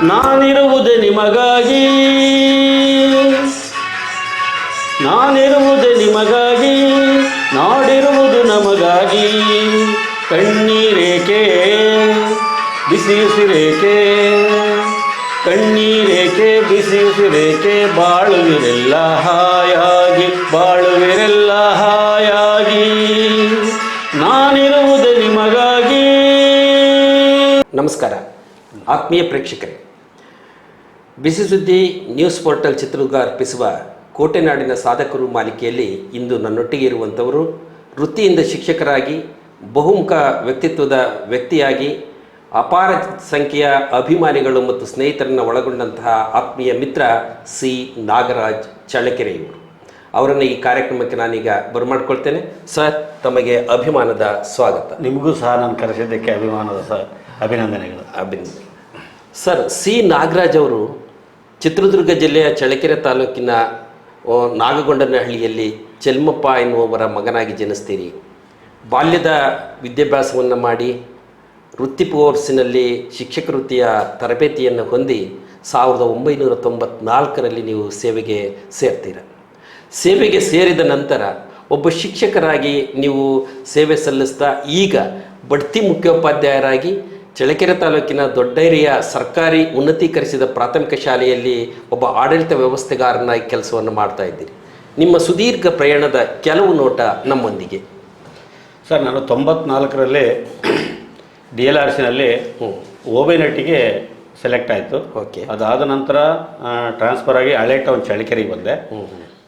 ನಾನಿರುವುದೇ ನಿಮಗಾಗಿ, ನಾನಿರುವುದೇ ನಿಮಗಾಗಿ, ನಾಡಿರುವುದು ನಮಗಾಗಿ. ಕಣ್ಣೀರೇಕೆ ಬಿಸಿ ಉಸಿರೇಕೆ, ಕಣ್ಣೀರೇಕೆ ಬಿಸಿ ಉಸಿರೇಕೆ, ಬಾಳುವಿರೆಲ್ಲ ಹಾಯಾಗಿ, ಬಾಳುವಿರೆಲ್ಲ ಹಾಯಾಗಿ, ನಾನಿರುವುದೇ ನಿಮಗಾಗಿ. ನಮಸ್ಕಾರ ಆತ್ಮೀಯ ಪ್ರೇಕ್ಷಕರೇ, ಬಿಸಿ ಸುದ್ದಿ ನ್ಯೂಸ್ ಪೋರ್ಟಲ್ ಚಿತ್ರದುರ್ಗ ಅರ್ಪಿಸುವ ಕೋಟೆನಾಡಿನ ಸಾಧಕರು ಮಾಲಿಕೆಯಲ್ಲಿ ಇಂದು ನನ್ನೊಟ್ಟಿಗೆ ಇರುವಂಥವರು ವೃತ್ತಿಯಿಂದ ಶಿಕ್ಷಕರಾಗಿ, ಬಹುಮುಖ ವ್ಯಕ್ತಿತ್ವದ ವ್ಯಕ್ತಿಯಾಗಿ, ಅಪಾರ ಸಂಖ್ಯೆಯ ಅಭಿಮಾನಿಗಳು ಮತ್ತು ಸ್ನೇಹಿತರನ್ನು ಒಳಗೊಂಡಂತಹ ಆತ್ಮೀಯ ಮಿತ್ರ ಸಿ ನಾಗರಾಜ್ ಚಳ್ಳಕೆರೆಯವರು. ಅವರನ್ನು ಈ ಕಾರ್ಯಕ್ರಮಕ್ಕೆ ನಾನೀಗ ಬರಮಾಡ್ಕೊಳ್ತೇನೆ. ಸರ್, ತಮಗೆ ಅಭಿಮಾನದ ಸ್ವಾಗತ. ನಿಮಗೂ ಸಹ ನಾನು ಕರೆಸಿದ್ದಕ್ಕೆ ಅಭಿಮಾನದ ಅಭಿನಂದನೆಗಳು. ಸರ್, ಸಿ ನಾಗರಾಜ್ ಅವರು ಚಿತ್ರದುರ್ಗ ಜಿಲ್ಲೆಯ ಚಳ್ಳಕೆರೆ ತಾಲೂಕಿನ ನಾಗಗೊಂಡನಹಳ್ಳಿಯಲ್ಲಿ ಚೆಲ್ಮಪ್ಪ ಎನ್ನುವವರ ಮಗನಾಗಿ ಜನಿಸ್ತೀರಿ. ಬಾಲ್ಯದ ವಿದ್ಯಾಭ್ಯಾಸವನ್ನು ಮಾಡಿ ವೃತ್ತಿ ಕೋರ್ಸಿನಲ್ಲಿ ಶಿಕ್ಷಕ ವೃತ್ತಿಯ ತರಬೇತಿಯನ್ನು ಹೊಂದಿ 1994ರಲ್ಲಿ ನೀವು ಸೇವೆಗೆ ಸೇರ್ತೀರ. ಸೇವೆಗೆ ಸೇರಿದ ನಂತರ ಒಬ್ಬ ಶಿಕ್ಷಕರಾಗಿ ನೀವು ಸೇವೆ ಸಲ್ಲಿಸ್ತಾ ಈಗ ಬಡ್ತಿ ಮುಖ್ಯೋಪಾಧ್ಯಾಯರಾಗಿ ಚಳ್ಳಕೆರೆ ತಾಲೂಕಿನ ದೊಡ್ಡೇರಿಯ ಸರ್ಕಾರಿ ಉನ್ನತೀಕರಿಸಿದ ಪ್ರಾಥಮಿಕ ಶಾಲೆಯಲ್ಲಿ ಒಬ್ಬ ಆಡಳಿತ ವ್ಯವಸ್ಥೆಗಾರನಾಗಿ ಕೆಲಸವನ್ನು ಮಾಡ್ತಾ ಇದ್ದೀರಿ. ನಿಮ್ಮ ಸುದೀರ್ಘ ಪ್ರಯಾಣದ ಕೆಲವು ನೋಟ ನಮ್ಮೊಂದಿಗೆ. ಸರ್, ನಾನು 94ರಲ್ಲಿ DLRCನಲ್ಲಿ ಓಬೈನಟ್ಟಿಗೆ ಸೆಲೆಕ್ಟ್ ಆಯಿತು. ಓಕೆ. ಅದಾದ ನಂತರ ಟ್ರಾನ್ಸ್ಫರ್ ಆಗಿ ಹಳೆ ಟೌನ್ ಚಳ್ಳಕೆರೆಗೆ ಬಂದೆ.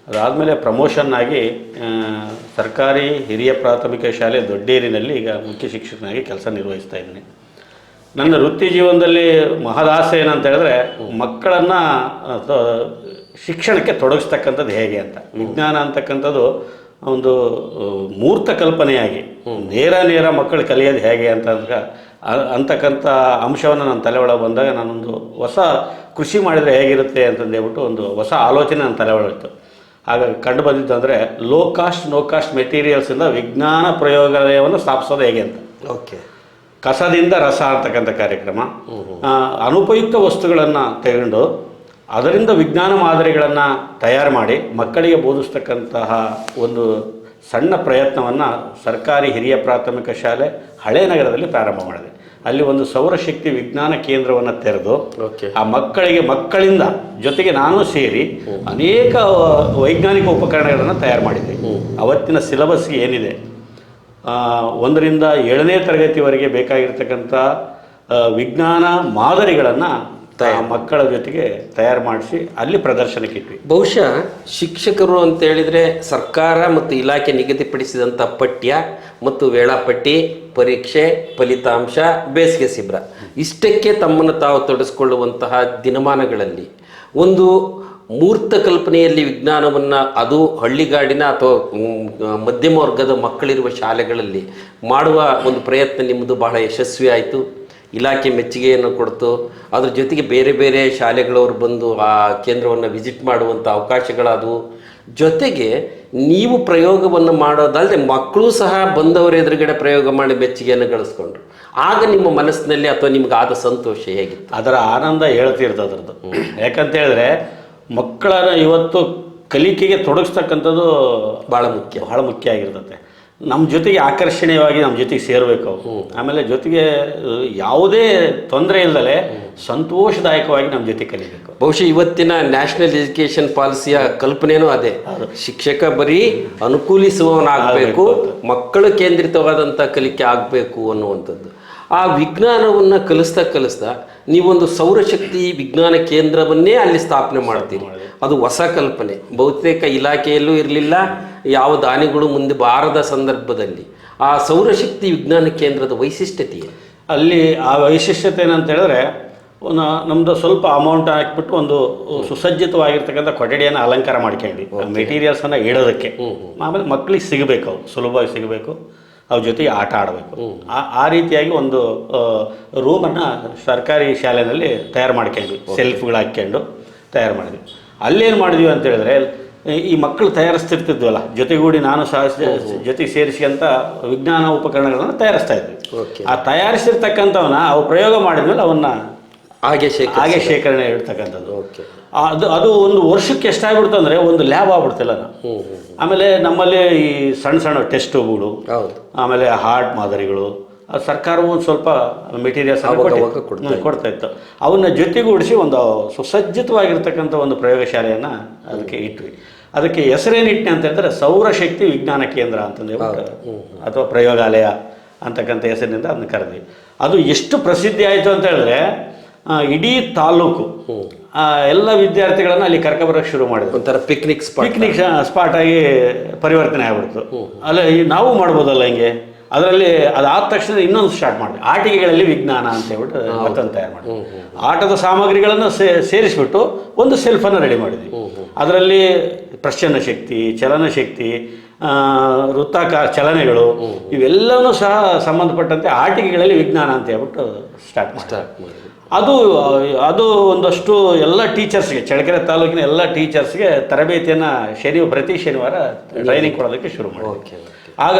ಅದಾದಮೇಲೆ ಪ್ರಮೋಷನ್ ಆಗಿ ಸರ್ಕಾರಿ ಹಿರಿಯ ಪ್ರಾಥಮಿಕ ಶಾಲೆ ದೊಡ್ಡೇರಿನಲ್ಲಿ ಈಗ ಮುಖ್ಯ ಶಿಕ್ಷಕನಾಗಿ ಕೆಲಸ ನಿರ್ವಹಿಸ್ತಾ ಇದ್ದೀನಿ. ನನ್ನ ವೃತ್ತಿ ಜೀವನದಲ್ಲಿ ಮಹದಾಸೆ ಏನಂತ ಹೇಳಿದ್ರೆ, ಮಕ್ಕಳನ್ನು ಶಿಕ್ಷಣಕ್ಕೆ ತೊಡಗಿಸ್ತಕ್ಕಂಥದ್ದು ಹೇಗೆ ಅಂತ. ವಿಜ್ಞಾನ ಅಂತಕ್ಕಂಥದ್ದು ಒಂದು ಮೂರ್ತ ಕಲ್ಪನೆಯಾಗಿ ನೇರ ಮಕ್ಕಳು ಕಲಿಯೋದು ಹೇಗೆ ಅಂತಕ್ಕಂಥ ಅಂಶವನ್ನು ನನ್ನ ತಲೆ ಒಳಗೆ ಬಂದಾಗ ನಾನೊಂದು ಹೊಸ ಕೃಷಿ ಮಾಡಿದರೆ ಹೇಗಿರುತ್ತೆ ಅಂತಂದೇಳ್ಬಿಟ್ಟು ಒಂದು ಹೊಸ ಆಲೋಚನೆ ನನ್ನ ತಲೆ ಒಳಗಿತ್ತು. ಹಾಗಾಗಿ ಕಂಡು ಬಂದಿದ್ದು ಅಂದರೆ ಲೋ ಕಾಸ್ಟ್ ನೋ ಕಾಸ್ಟ್ ಮೆಟೀರಿಯಲ್ಸಿಂದ ವಿಜ್ಞಾನ ಪ್ರಯೋಗಾಲಯವನ್ನು ಸ್ಥಾಪಿಸೋದು ಹೇಗೆ ಅಂತ. ಓಕೆ. ಕಸದಿಂದ ರಸ ಅಂತಕ್ಕಂಥ ಕಾರ್ಯಕ್ರಮ. ಅನುಪಯುಕ್ತ ವಸ್ತುಗಳನ್ನು ತೆಗೆದು ಅದರಿಂದ ವಿಜ್ಞಾನ ಮಾದರಿಗಳನ್ನು ತಯಾರು ಮಾಡಿ ಮಕ್ಕಳಿಗೆ ಬೋಧಿಸ್ತಕ್ಕಂತಹ ಒಂದು ಸಣ್ಣ ಪ್ರಯತ್ನವನ್ನು ಸರ್ಕಾರಿ ಹಿರಿಯ ಪ್ರಾಥಮಿಕ ಶಾಲೆ ಹಳೆ ನಗರದಲ್ಲಿ ಪ್ರಾರಂಭ ಮಾಡಿದೆ. ಅಲ್ಲಿ ಒಂದು ಸೌರಶಕ್ತಿ ವಿಜ್ಞಾನ ಕೇಂದ್ರವನ್ನು ತೆರೆದು ಆ ಮಕ್ಕಳಿಂದ ಜೊತೆಗೆ ನಾನು ಸೇರಿ ಅನೇಕ ವೈಜ್ಞಾನಿಕ ಉಪಕರಣಗಳನ್ನು ತಯಾರು ಮಾಡಿದ್ದೆ. ಅವತ್ತಿನ ಸಿಲೆಬಸ್ಗೆ ಏನಿದೆ 1ರಿಂದ 7ನೇ ತರಗತಿವರೆಗೆ ಬೇಕಾಗಿರ್ತಕ್ಕಂಥ ವಿಜ್ಞಾನ ಮಾದರಿಗಳನ್ನು ಮಕ್ಕಳ ಜೊತೆಗೆ ತಯಾರು ಮಾಡಿಸಿ ಅಲ್ಲಿ ಪ್ರದರ್ಶನಕ್ಕೆ ಇಟ್ವಿ. ಬಹುಶಃ ಶಿಕ್ಷಕರು ಅಂತ ಹೇಳಿದರೆ ಸರ್ಕಾರ ಮತ್ತು ಇಲಾಖೆ ನಿಗದಿಪಡಿಸಿದಂಥ ಪಠ್ಯ ಮತ್ತು ವೇಳಾಪಟ್ಟಿ, ಪರೀಕ್ಷೆ, ಫಲಿತಾಂಶ, ಬೇಸಿಗೆ ಶಿಬಿರ ಇಷ್ಟಕ್ಕೆ ತಮ್ಮನ್ನು ತಾವು ತೊಡಗಿಸ್ಕೊಳ್ಳುವಂತಹ ದಿನಮಾನಗಳಲ್ಲಿ ಒಂದು ಮೂರ್ತ ಕಲ್ಪನೆಯಲ್ಲಿ ವಿಜ್ಞಾನವನ್ನು, ಅದು ಹಳ್ಳಿಗಾಡಿನ ಅಥವಾ ಮಧ್ಯಮ ವರ್ಗದ ಮಕ್ಕಳಿರುವ ಶಾಲೆಗಳಲ್ಲಿ ಮಾಡುವ ಒಂದು ಪ್ರಯತ್ನ ನಿಮ್ಮದು ಬಹಳ ಯಶಸ್ವಿ ಆಯಿತು. ಇಲಾಖೆ ಮೆಚ್ಚುಗೆಯನ್ನು ಕೊಡ್ತು. ಅದ್ರ ಜೊತೆಗೆ ಬೇರೆ ಬೇರೆ ಶಾಲೆಗಳವರು ಬಂದು ಆ ಕೇಂದ್ರವನ್ನು ವಿಸಿಟ್ ಮಾಡುವಂಥ ಅವಕಾಶಗಳಾದವು. ಜೊತೆಗೆ ನೀವು ಪ್ರಯೋಗವನ್ನು ಮಾಡೋದಲ್ಲದೆ ಮಕ್ಕಳು ಸಹ ಬಂದವರ ಎದುರುಗಡೆ ಪ್ರಯೋಗ ಮಾಡಿ ಮೆಚ್ಚುಗೆಯನ್ನು ಗಳಿಸ್ಕೊಂಡ್ರು. ಆಗ ನಿಮ್ಮ ಮನಸ್ಸಿನಲ್ಲಿ ಅಥವಾ ನಿಮ್ಗೆ ಆದ ಸಂತೋಷ ಹೇಗಿತ್ತು? ಅದರ ಆನಂದ ಹೇಳ್ತಿರ್ತದೆ ಅದರದ್ದು. ಯಾಕಂತ ಹೇಳಿದ್ರೆ ಮಕ್ಕಳನ್ನು ಇವತ್ತು ಕಲಿಕೆಗೆ ತೊಡಗಿಸ್ತಕ್ಕಂಥದ್ದು ಭಾಳ ಮುಖ್ಯ ಆಗಿರ್ತದೆ. ನಮ್ಮ ಜೊತೆಗೆ ಆಕರ್ಷಣೀಯವಾಗಿ ನಮ್ಮ ಜೊತೆಗೆ ಸೇರಬೇಕು ಅವು. ಆಮೇಲೆ ಜೊತೆಗೆ ಯಾವುದೇ ತೊಂದರೆ ಇಲ್ಲದೆ ಸಂತೋಷದಾಯಕವಾಗಿ ನಮ್ಮ ಜೊತೆ ಕಲಿಬೇಕು. ಬಹುಶಃ ಇವತ್ತಿನ ನ್ಯಾಷನಲ್ ಎಜುಕೇಷನ್ ಪಾಲಿಸಿಯ ಕಲ್ಪನೆಯೂ ಅದೇ. ಶಿಕ್ಷಕ ಬರೀ ಅನುಕೂಲಿಸುವವನಾಗಬೇಕು, ಮಕ್ಕಳು ಕೇಂದ್ರಿತವಾದಂಥ ಕಲಿಕೆ ಆಗಬೇಕು ಅನ್ನುವಂಥದ್ದು. ಆ ವಿಜ್ಞಾನವನ್ನು ಕಲಿಸ್ತಾ ನೀವೊಂದು ಸೌರಶಕ್ತಿ ವಿಜ್ಞಾನ ಕೇಂದ್ರವನ್ನೇ ಅಲ್ಲಿ ಸ್ಥಾಪನೆ ಮಾಡ್ತೀರಿ. ಅದು ಹೊಸ ಕಲ್ಪನೆ, ಬಹುತೇಕ ಇಲಾಖೆಯಲ್ಲೂ ಇರಲಿಲ್ಲ, ಯಾವ ದಾನಿಗಳು ಮುಂದೆ ಬಾರದ ಸಂದರ್ಭದಲ್ಲಿ ಆ ಸೌರಶಕ್ತಿ ವಿಜ್ಞಾನ ಕೇಂದ್ರದ ವೈಶಿಷ್ಟ್ಯತೆ ಅಲ್ಲಿ ಆ ವೈಶಿಷ್ಟ್ಯತೆ ಏನಂತ ಹೇಳಿದ್ರೆ, ನಮ್ಮದು ಸ್ವಲ್ಪ ಅಮೌಂಟ್ ಹಾಕಿಬಿಟ್ಟು ಒಂದು ಸುಸಜ್ಜಿತವಾಗಿರ್ತಕ್ಕಂಥ ಕೊಠಡಿಯನ್ನು ಅಲಂಕಾರ ಮಾಡ್ಕೊಂಡ್ವಿ ಮೆಟೀರಿಯಲ್ಸನ್ನು ಇಡೋದಕ್ಕೆ. ಆಮೇಲೆ ಮಕ್ಕಳಿಗೆ ಸಿಗಬೇಕು, ಅವು ಸುಲಭವಾಗಿ ಸಿಗಬೇಕು, ಅವ್ರ ಜೊತೆಗೆ ಆಟ ಆಡಬೇಕು. ಆ ರೀತಿಯಾಗಿ ಒಂದು ರೂಮನ್ನು ಸರ್ಕಾರಿ ಶಾಲೆಯಲ್ಲಿ ತಯಾರು ಮಾಡ್ಕೊಂಡ್ವಿ. ಸೆಲ್ಫ್ಗಳು ಹಾಕ್ಕೊಂಡು ತಯಾರು ಮಾಡಿದ್ವಿ. ಅಲ್ಲೇನು ಮಾಡಿದ್ವಿ ಅಂತ ಹೇಳಿದ್ರೆ, ಈ ಮಕ್ಕಳು ತಯಾರಿಸ್ತಿರ್ತಿದ್ವಲ್ಲ, ಜೊತೆಗೂಡಿ ನಾನು ಸಹ ಜೊತೆಗೆ ಸೇರಿಸಿದಂಥ ವಿಜ್ಞಾನ ಉಪಕರಣಗಳನ್ನು ತಯಾರಿಸ್ತಾ ಇದ್ವಿ. ಆ ತಯಾರಿಸಿರ್ತಕ್ಕಂಥವನ್ನ ಅವು ಪ್ರಯೋಗ ಮಾಡಿದ್ಮೇಲೆ ಅವನ್ನ ಹಾಗೆ ಶೇಖರಣೆ ಇಡ್ತಕ್ಕಂಥದ್ದು. ಓಕೆ. ಅದು ಒಂದು ವರ್ಷಕ್ಕೆ ಎಷ್ಟಾಗ್ಬಿಡ್ತು ಅಂದರೆ ಒಂದು ಲ್ಯಾಬ್ ಆಗ್ಬಿಡ್ತಿಲ್ಲ ನಾವು. ಆಮೇಲೆ ನಮ್ಮಲ್ಲಿ ಈ ಸಣ್ಣ ಸಣ್ಣ ಟೆಸ್ಟ್ ಟ್ಯೂಬ್ಗಳು, ಆಮೇಲೆ ಹಾರ್ಟ್ ಮಾದರಿಗಳು, ಸರ್ಕಾರವು ಒಂದು ಸ್ವಲ್ಪ ಮೆಟೀರಿಯಲ್ಸ್ ಕೊಡ್ತಾ ಇತ್ತು. ಅವನ್ನ ಜೊತೆಗೂಡಿಸಿ ಒಂದು ಸುಸಜ್ಜಿತವಾಗಿರ್ತಕ್ಕಂಥ ಒಂದು ಪ್ರಯೋಗಶಾಲೆಯನ್ನು ಅದಕ್ಕೆ ಇಟ್ವಿ. ಅದಕ್ಕೆ ಹೆಸರೇನಿಟ್ಟೆ ಅಂತ ಹೇಳಿದ್ರೆ ಸೌರಶಕ್ತಿ ವಿಜ್ಞಾನ ಕೇಂದ್ರ ಅಂತಂದೇಳಿ ಅಥವಾ ಪ್ರಯೋಗಾಲಯ ಅಂತಕ್ಕಂಥ ಹೆಸರಿನಿಂದ ಅದನ್ನ ಕರೆದ್ವಿ. ಅದು ಎಷ್ಟು ಪ್ರಸಿದ್ಧಿ ಆಯಿತು ಅಂತ ಹೇಳಿದ್ರೆ ಇಡೀ ತಾಲೂಕು ಎಲ್ಲ ವಿದ್ಯಾರ್ಥಿಗಳನ್ನ ಅಲ್ಲಿ ಕರ್ಕೊಬರೋಕ್ಕೆ ಶುರು ಮಾಡಿದ್ರು. ಒಂಥರ ಪಿಕ್ನಿಕ್ ಸ್ಪಾಟ್ ಆಗಿ ಪರಿವರ್ತನೆ ಆಗ್ಬಿಡ್ತು. ಅಲ್ಲ ನಾವು ಮಾಡ್ಬೋದಲ್ಲ ಹಿಂಗೆ. ಅದರಲ್ಲಿ ಅದಾದ ತಕ್ಷಣ ಇನ್ನೊಂದು ಸ್ಟಾರ್ಟ್ ಮಾಡಿದೆ, ಆಟಿಕೆಗಳಲ್ಲಿ ವಿಜ್ಞಾನ ಅಂತ ಹೇಳ್ಬಿಟ್ಟು ಮತ್ತೊಂದು ತಯಾರು ಮಾಡಿದ್ವಿ. ಆಟದ ಸಾಮಗ್ರಿಗಳನ್ನು ಸೇರಿಸ್ಬಿಟ್ಟು ಒಂದು ಸೆಲ್ಫನ್ನು ರೆಡಿ ಮಾಡಿದ್ವಿ. ಅದರಲ್ಲಿ ಪ್ರಶ್ನ ಶಕ್ತಿ, ಚಲನಶಕ್ತಿ, ವೃತ್ತಾಕಾರ ಚಲನೆಗಳು ಇವೆಲ್ಲವೂ ಸಹ ಸಂಬಂಧಪಟ್ಟಂತೆ ಆಟಿಕೆಗಳಲ್ಲಿ ವಿಜ್ಞಾನ ಅಂತ ಹೇಳ್ಬಿಟ್ಟು ಸ್ಟಾರ್ಟ್ ಮಾಡಿದ್ವಿ. ಅದು ಒಂದಷ್ಟು ಎಲ್ಲ ಟೀಚರ್ಸ್ಗೆ, ಚಳ್ಳಕೆರೆ ತಾಲೂಕಿನ ಎಲ್ಲ ಟೀಚರ್ಸ್ಗೆ ತರಬೇತಿಯನ್ನು ಪ್ರತಿ ಶನಿವಾರ ಟ್ರೈನಿಂಗ್ ಕೊಡೋದಕ್ಕೆ ಶುರು ಮಾಡಿದ್ವಿ. ಆಗ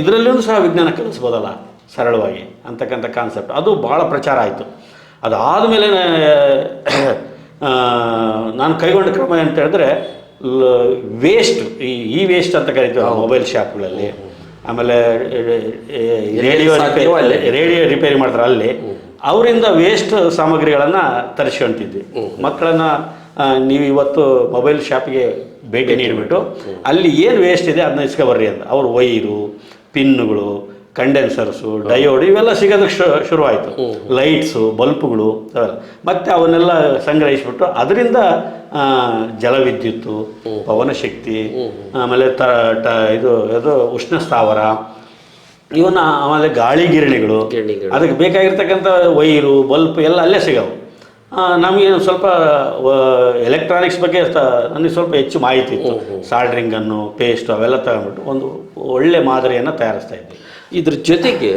ಇದರಲ್ಲೂ ಸಹ ವಿಜ್ಞಾನ ಕಲಿಸ್ಬೋದಲ್ಲ ಸರಳವಾಗಿ ಅಂತಕ್ಕಂಥ ಕಾನ್ಸೆಪ್ಟ್ ಅದು ಭಾಳ ಪ್ರಚಾರ ಆಯಿತು. ಅದಾದಮೇಲೆ ನಾನು ಕೈಗೊಂಡ ಕ್ರಮ ಅಂತ ಹೇಳಿದ್ರೆ ವೇಸ್ಟ್, ಈ ವೇಸ್ಟ್ ಅಂತ ಕರಿತೀವಿ ಮೊಬೈಲ್ ಶಾಪ್ಗಳಲ್ಲಿ, ಆಮೇಲೆ ರೇಡಿಯೋ ರಿಪೇರಿ ಮಾಡ್ತಾರೆ ಅಲ್ಲಿ, ಅವರಿಂದ ವೇಸ್ಟ್ ಸಾಮಗ್ರಿಗಳನ್ನು ತರಿಸ್ಕೊಂತಿದ್ವಿ. ಮಕ್ಕಳನ್ನು ನೀವು ಇವತ್ತು ಮೊಬೈಲ್ ಶಾಪಿಗೆ ಭೇಟಿ ನೀಡಿಬಿಟ್ಟು ಅಲ್ಲಿ ಏನು ವೇಸ್ಟ್ ಇದೆ ಅದನ್ನ ಇಸ್ಕೊಬರ್ರಿ ಅಂತ. ಅವರು ವೈರು, ಪಿನ್ನುಗಳು, ಕಂಡೆನ್ಸರ್ಸು, ಡಯೋಡ್ ಇವೆಲ್ಲ ಸಿಗೋದಕ್ಕೆ ಶುರುವಾಯಿತು. ಲೈಟ್ಸು, ಬಲ್ಪ್ಗಳು ಅವೆಲ್ಲ. ಮತ್ತು ಅವನ್ನೆಲ್ಲ ಸಂಗ್ರಹಿಸ್ಬಿಟ್ಟು ಅದರಿಂದ ಜಲವಿದ್ಯುತ್ತು, ಪವನಶಕ್ತಿ, ಆಮೇಲೆ ಇದು ಉಷ್ಣ ಸ್ಥಾವರ ಇವನ್ನ, ಆಮೇಲೆ ಗಾಳಿ ಗಿರಣಿಗಳು, ಅದಕ್ಕೆ ಬೇಕಾಗಿರ್ತಕ್ಕಂಥ ವೈರು, ಬಲ್ಪ್ ಎಲ್ಲ ಅಲ್ಲೇ ಸಿಗವು. ನಮಗೆ ಸ್ವಲ್ಪ ಎಲೆಕ್ಟ್ರಾನಿಕ್ಸ್ ಬಗ್ಗೆ ನನಗೆ ಸ್ವಲ್ಪ ಹೆಚ್ಚು ಮಾಹಿತಿ ಇತ್ತು. ಸಾಲ್ಡ್ರಿಂಗನ್ನು, ಪೇಸ್ಟು ಅವೆಲ್ಲ ತಗೊಂಡ್ಬಿಟ್ಟು ಒಂದು ಒಳ್ಳೆ ಮಾದರಿಯನ್ನು ತಯಾರಿಸ್ತಾ ಇದ್ವಿ. ಇದ್ರ ಜೊತೆಗೆ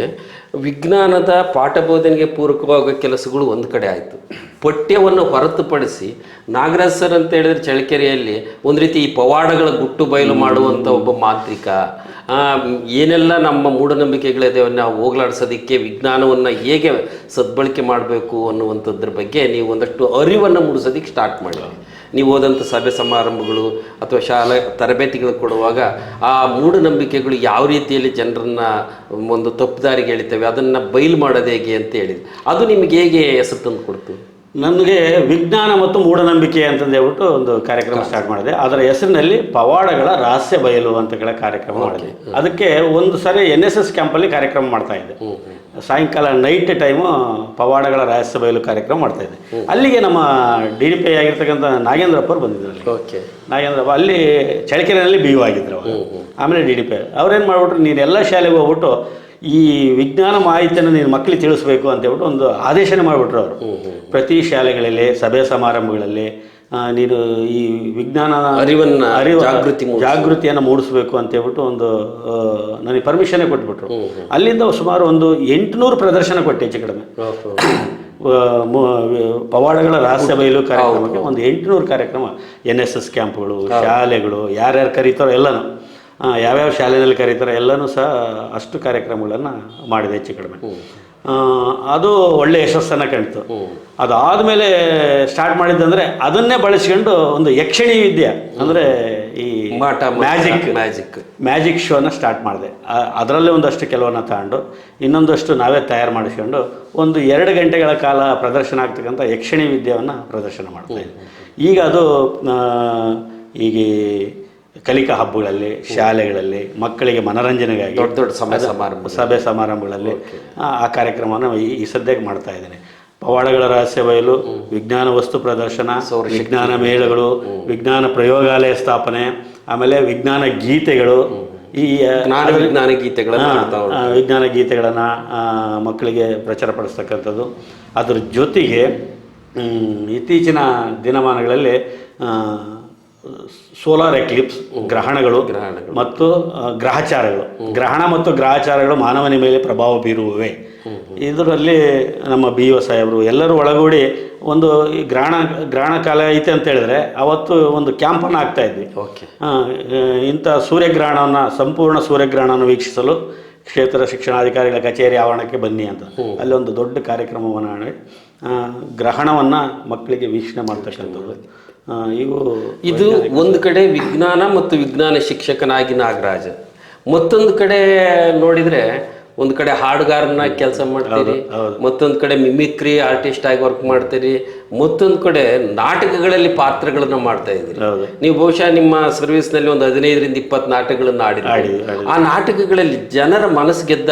ವಿಜ್ಞಾನದ ಪಾಠ ಬೋಧನೆಗೆ ಪೂರಕವಾಗೋ ಕೆಲಸಗಳು ಒಂದು ಕಡೆ ಆಯಿತು. ಪಠ್ಯವನ್ನು ಹೊರತುಪಡಿಸಿ ನಾಗರಾಜ್ ಸರ್ ಅಂತ ಹೇಳಿದ್ರೆ ಚಳ್ಳಕೆರೆಯಲ್ಲಿ ಒಂದು ರೀತಿ ಈ ಪವಾಡಗಳ ಗುಟ್ಟು ಬಯಲು ಮಾಡುವಂಥ ಒಬ್ಬ ಮಾಂತ್ರಿಕ, ಏನೆಲ್ಲ ನಮ್ಮ ಮೂಢನಂಬಿಕೆಗಳಿದೆ ನಾವು ಹೋಗ್ಲಾಡಿಸೋದಕ್ಕೆ ವಿಜ್ಞಾನವನ್ನು ಹೇಗೆ ಸದ್ಬಳಕೆ ಮಾಡಬೇಕು ಅನ್ನುವಂಥದ್ರ ಬಗ್ಗೆ ನೀವು ಒಂದಷ್ಟು ಅರಿವನ್ನು ಮೂಡಿಸೋದಕ್ಕೆ ಸ್ಟಾರ್ಟ್ ಮಾಡಿದ್ರಿ. ನೀವು ಹೋದಂಥ ಸಭೆ ಸಮಾರಂಭಗಳು ಅಥವಾ ಶಾಲಾ ತರಬೇತಿಗಳು ಕೊಡುವಾಗ ಆ ಮೂಢನಂಬಿಕೆಗಳು ಯಾವ ರೀತಿಯಲ್ಲಿ ಜನರನ್ನು ಒಂದು ತಪ್ಪುದಾರಿಗೆ ಎಳಿತವೆ ಅದನ್ನು ಬಯಲು ಮಾಡೋದು ಹೇಗೆ ಅಂತ ಹೇಳಿದ್ವಿ. ಅದು ನಿಮಗೆ ಹೇಗೆ ಹೆಸರು ತಂದು ಕೊಡ್ತು? ನನಗೆ ವಿಜ್ಞಾನ ಮತ್ತು ಮೂಢನಂಬಿಕೆ ಅಂತಂದು ಹೇಳ್ಬಿಟ್ಟು ಒಂದು ಕಾರ್ಯಕ್ರಮ ಸ್ಟಾರ್ಟ್ ಮಾಡಿದೆ. ಅದರ ಹೆಸರಿನಲ್ಲಿ ಪವಾಡಗಳ ರಹಸ್ಯ ಬಯಲು ಅಂತ ಕಾರ್ಯಕ್ರಮ ಮಾಡಿದೆ. ಅದಕ್ಕೆ ಒಂದು ಸರಿ NSS ಕ್ಯಾಂಪಲ್ಲಿ ಕಾರ್ಯಕ್ರಮ ಮಾಡ್ತಾ ಇದ್ದೆ. ಸಾಯಂಕಾಲ ನೈಟ್ ಟೈಮು ಪವಾಡಗಳ ರಹಸ್ಯ ಬಯಲು ಕಾರ್ಯಕ್ರಮ ಮಾಡ್ತಾ ಇದ್ದೆ. ಅಲ್ಲಿಗೆ ನಮ್ಮ DDP ಆಗಿರ್ತಕ್ಕಂಥ ನಾಗೇಂದ್ರಪ್ಪ ಅವ್ರು ಬಂದಿದ್ರು ಅಲ್ಲಿ. ಓಕೆ. ನಾಗೇಂದ್ರಪ್ಪ ಅಲ್ಲಿ ಚಳ್ಳಕೆರೆಯಲ್ಲಿ BU ಆಗಿದ್ರು ಅವರು. ಆಮೇಲೆ DDP ಅವ್ರೇನು ಮಾಡ್ಬಿಟ್ರು, ನೀನು ಎಲ್ಲ ಶಾಲೆಗೆ ಹೋಗ್ಬಿಟ್ಟು ಈ ವಿಜ್ಞಾನ ಮಾಹಿತಿಯನ್ನು ನೀನು ಮಕ್ಕಳಿಗೆ ತಿಳಿಸ್ಬೇಕು ಅಂತ ಹೇಳ್ಬಿಟ್ಟು ಒಂದು ಆದೇಶನೇ ಮಾಡಿಬಿಟ್ರು ಅವರು. ಪ್ರತಿ ಶಾಲೆಗಳಲ್ಲಿ, ಸಭೆ ಸಮಾರಂಭಗಳಲ್ಲಿ ನೀನು ಈ ವಿಜ್ಞಾನ ಜಾಗೃತಿಯನ್ನು ಮೂಡಿಸ್ಬೇಕು ಅಂತ ಹೇಳ್ಬಿಟ್ಟು ಒಂದು ನನಗೆ ಪರ್ಮಿಷನ್ನೇ ಕೊಟ್ಬಿಟ್ರು. ಅಲ್ಲಿಂದ ಸುಮಾರು ಒಂದು 800 ಪ್ರದರ್ಶನ ಕೊಟ್ಟೆ ಹೆಚ್ಚು ಕಡಿಮೆ. ಪವಾಡಗಳ ರಹಸ್ಯ ಬಯಲು ಕಾರ್ಯಕ್ರಮಕ್ಕೆ ಒಂದು 800 ಕಾರ್ಯಕ್ರಮ, NSS ಕ್ಯಾಂಪ್ಗಳು, ಶಾಲೆಗಳು, ಯಾರ್ಯಾರು ಕರೀತಾರೋ ಎಲ್ಲನೂ, ಯಾವ್ಯಾವ ಶಾಲೆಯಲ್ಲಿ ಕರೀತಾರೋ ಎಲ್ಲನೂ ಸಹ ಅಷ್ಟು ಕಾರ್ಯಕ್ರಮಗಳನ್ನು ಮಾಡಿದೆ ಹೆಚ್ಚು ಕಡಿಮೆ. ಅದು ಒಳ್ಳೆ ಯಶಸ್ಸನ್ನು ಕಾಣ್ತು. ಅದಾದಮೇಲೆ ಸ್ಟಾರ್ಟ್ ಮಾಡಿದ್ದಂದರೆ ಅದನ್ನೇ ಬಳಸ್ಕೊಂಡು ಒಂದು ಯಕ್ಷಿಣಿ ವಿದ್ಯೆ ಅಂದರೆ ಈ ಮ್ಯಾಜಿಕ್ ಶೋನ ಸ್ಟಾರ್ಟ್ ಮಾಡಿದೆ. ಅದರಲ್ಲೇ ಒಂದಷ್ಟು ಕೆಲವನ್ನ ತಗೊಂಡು ಇನ್ನೊಂದಷ್ಟು ನಾವೇ ತಯಾರು ಮಾಡಿಸ್ಕೊಂಡು ಒಂದು 2 ಗಂಟೆಗಳ ಕಾಲ ಪ್ರದರ್ಶನ ಆಗ್ತಕ್ಕಂಥ ಯಕ್ಷಿಣಿ ವಿದ್ಯೆಯನ್ನು ಪ್ರದರ್ಶನ ಮಾಡ್ತಾಯಿದ್ದೆ. ಈಗ ಅದು ಈಗ ಕಲಿಕಾ ಹಬ್ಬಗಳಲ್ಲಿ, ಶಾಲೆಗಳಲ್ಲಿ, ಮಕ್ಕಳಿಗೆ ಮನರಂಜನೆಗಾಗಿ ದೊಡ್ಡ ದೊಡ್ಡ ಸಭೆ ಸಮಾರಂಭಗಳಲ್ಲಿ ಆ ಕಾರ್ಯಕ್ರಮನ ಈ ಸದ್ಯಕ್ಕೆ ಮಾಡ್ತಾ ಇದ್ದೇನೆ. ಪವಾಡಗಳ ರಹಸ್ಯ ಬಯಲು, ವಿಜ್ಞಾನ ವಸ್ತು ಪ್ರದರ್ಶನ, ವಿಜ್ಞಾನ ಮೇಳಗಳು, ವಿಜ್ಞಾನ ಪ್ರಯೋಗಾಲಯ ಸ್ಥಾಪನೆ, ಆಮೇಲೆ ವಿಜ್ಞಾನ ಗೀತೆಗಳು, ಈ ವಿಜ್ಞಾನ ಗೀತೆಗಳನ್ನು ಮಕ್ಕಳಿಗೆ ಪ್ರಚಾರಪಡಿಸ್ತಕ್ಕಂಥದ್ದು. ಅದ್ರ ಜೊತೆಗೆ ಇತ್ತೀಚಿನ ದಿನಮಾನಗಳಲ್ಲಿ ಸೋಲಾರ್ ಎಕ್ಲಿಪ್ಸ್, ಗ್ರಹಣಗಳು ಮತ್ತು ಗ್ರಹಚಾರಗಳು, ಗ್ರಹಣ ಮತ್ತು ಗ್ರಹಚಾರಗಳು ಮಾನವನ ಮೇಲೆ ಪ್ರಭಾವ ಬೀರುವವೆ. ಇದರಲ್ಲಿ ನಮ್ಮ BO ಸಾಹೇಬರು ಎಲ್ಲರೂ ಒಳಗೂಡಿ ಒಂದು ಗ್ರಹಣ ಕಾಲ ಐತೆ ಅಂತ ಹೇಳಿದ್ರೆ ಅವತ್ತು ಒಂದು ಕ್ಯಾಂಪನ್ನು ಹಾಕ್ತಾ ಇದ್ವಿ. ಇಂಥ ಸೂರ್ಯಗ್ರಹಣವನ್ನು, ಸಂಪೂರ್ಣ ಸೂರ್ಯಗ್ರಹಣವನ್ನು ವೀಕ್ಷಿಸಲು ಕ್ಷೇತ್ರ ಶಿಕ್ಷಣಾಧಿಕಾರಿಗಳ ಕಚೇರಿ ಆವರಣಕ್ಕೆ ಬನ್ನಿ ಅಂತ ಅಲ್ಲಿ ಒಂದು ದೊಡ್ಡ ಕಾರ್ಯಕ್ರಮವನ್ನು ಗ್ರಹಣವನ್ನು ಮಕ್ಕಳಿಗೆ ವೀಕ್ಷಣೆ ಮಾಡ್ತಕ್ಕಂಥದ್ದು ಇದು ಒಂದು ಕಡೆ ವಿಜ್ಞಾನ ಮತ್ತು ವಿಜ್ಞಾನ ಶಿಕ್ಷಕನಾಗಿ ನಾಗರಾಜ್, ಮತ್ತೊಂದು ಕಡೆ ನೋಡಿದ್ರೆ ಒಂದು ಕಡೆ ಹಾಡುಗಾರನ ಕೆಲಸ ಮಾಡ್ತೀರಿ, ಮತ್ತೊಂದು ಕಡೆ ಮಿಮಿಕ್ರಿ ಆರ್ಟಿಸ್ಟ್ ಆಗಿ ವರ್ಕ್ ಮಾಡ್ತೀರಿ, ಮತ್ತೊಂದು ಕಡೆ ನಾಟಕಗಳಲ್ಲಿ ಪಾತ್ರಗಳನ್ನ ಮಾಡ್ತಾ ಇದ್ದೀರಿ. ನೀವು ಬಹುಶಃ ನಿಮ್ಮ ಸರ್ವಿಸ್ನಲ್ಲಿ ಒಂದು 15ರಿಂದ 20 ನಾಟಕಗಳನ್ನು ಆಡಿದ್ರಿ. ಆ ನಾಟಕಗಳಲ್ಲಿ ಜನರ ಮನಸ್ಸು ಗೆದ್ದ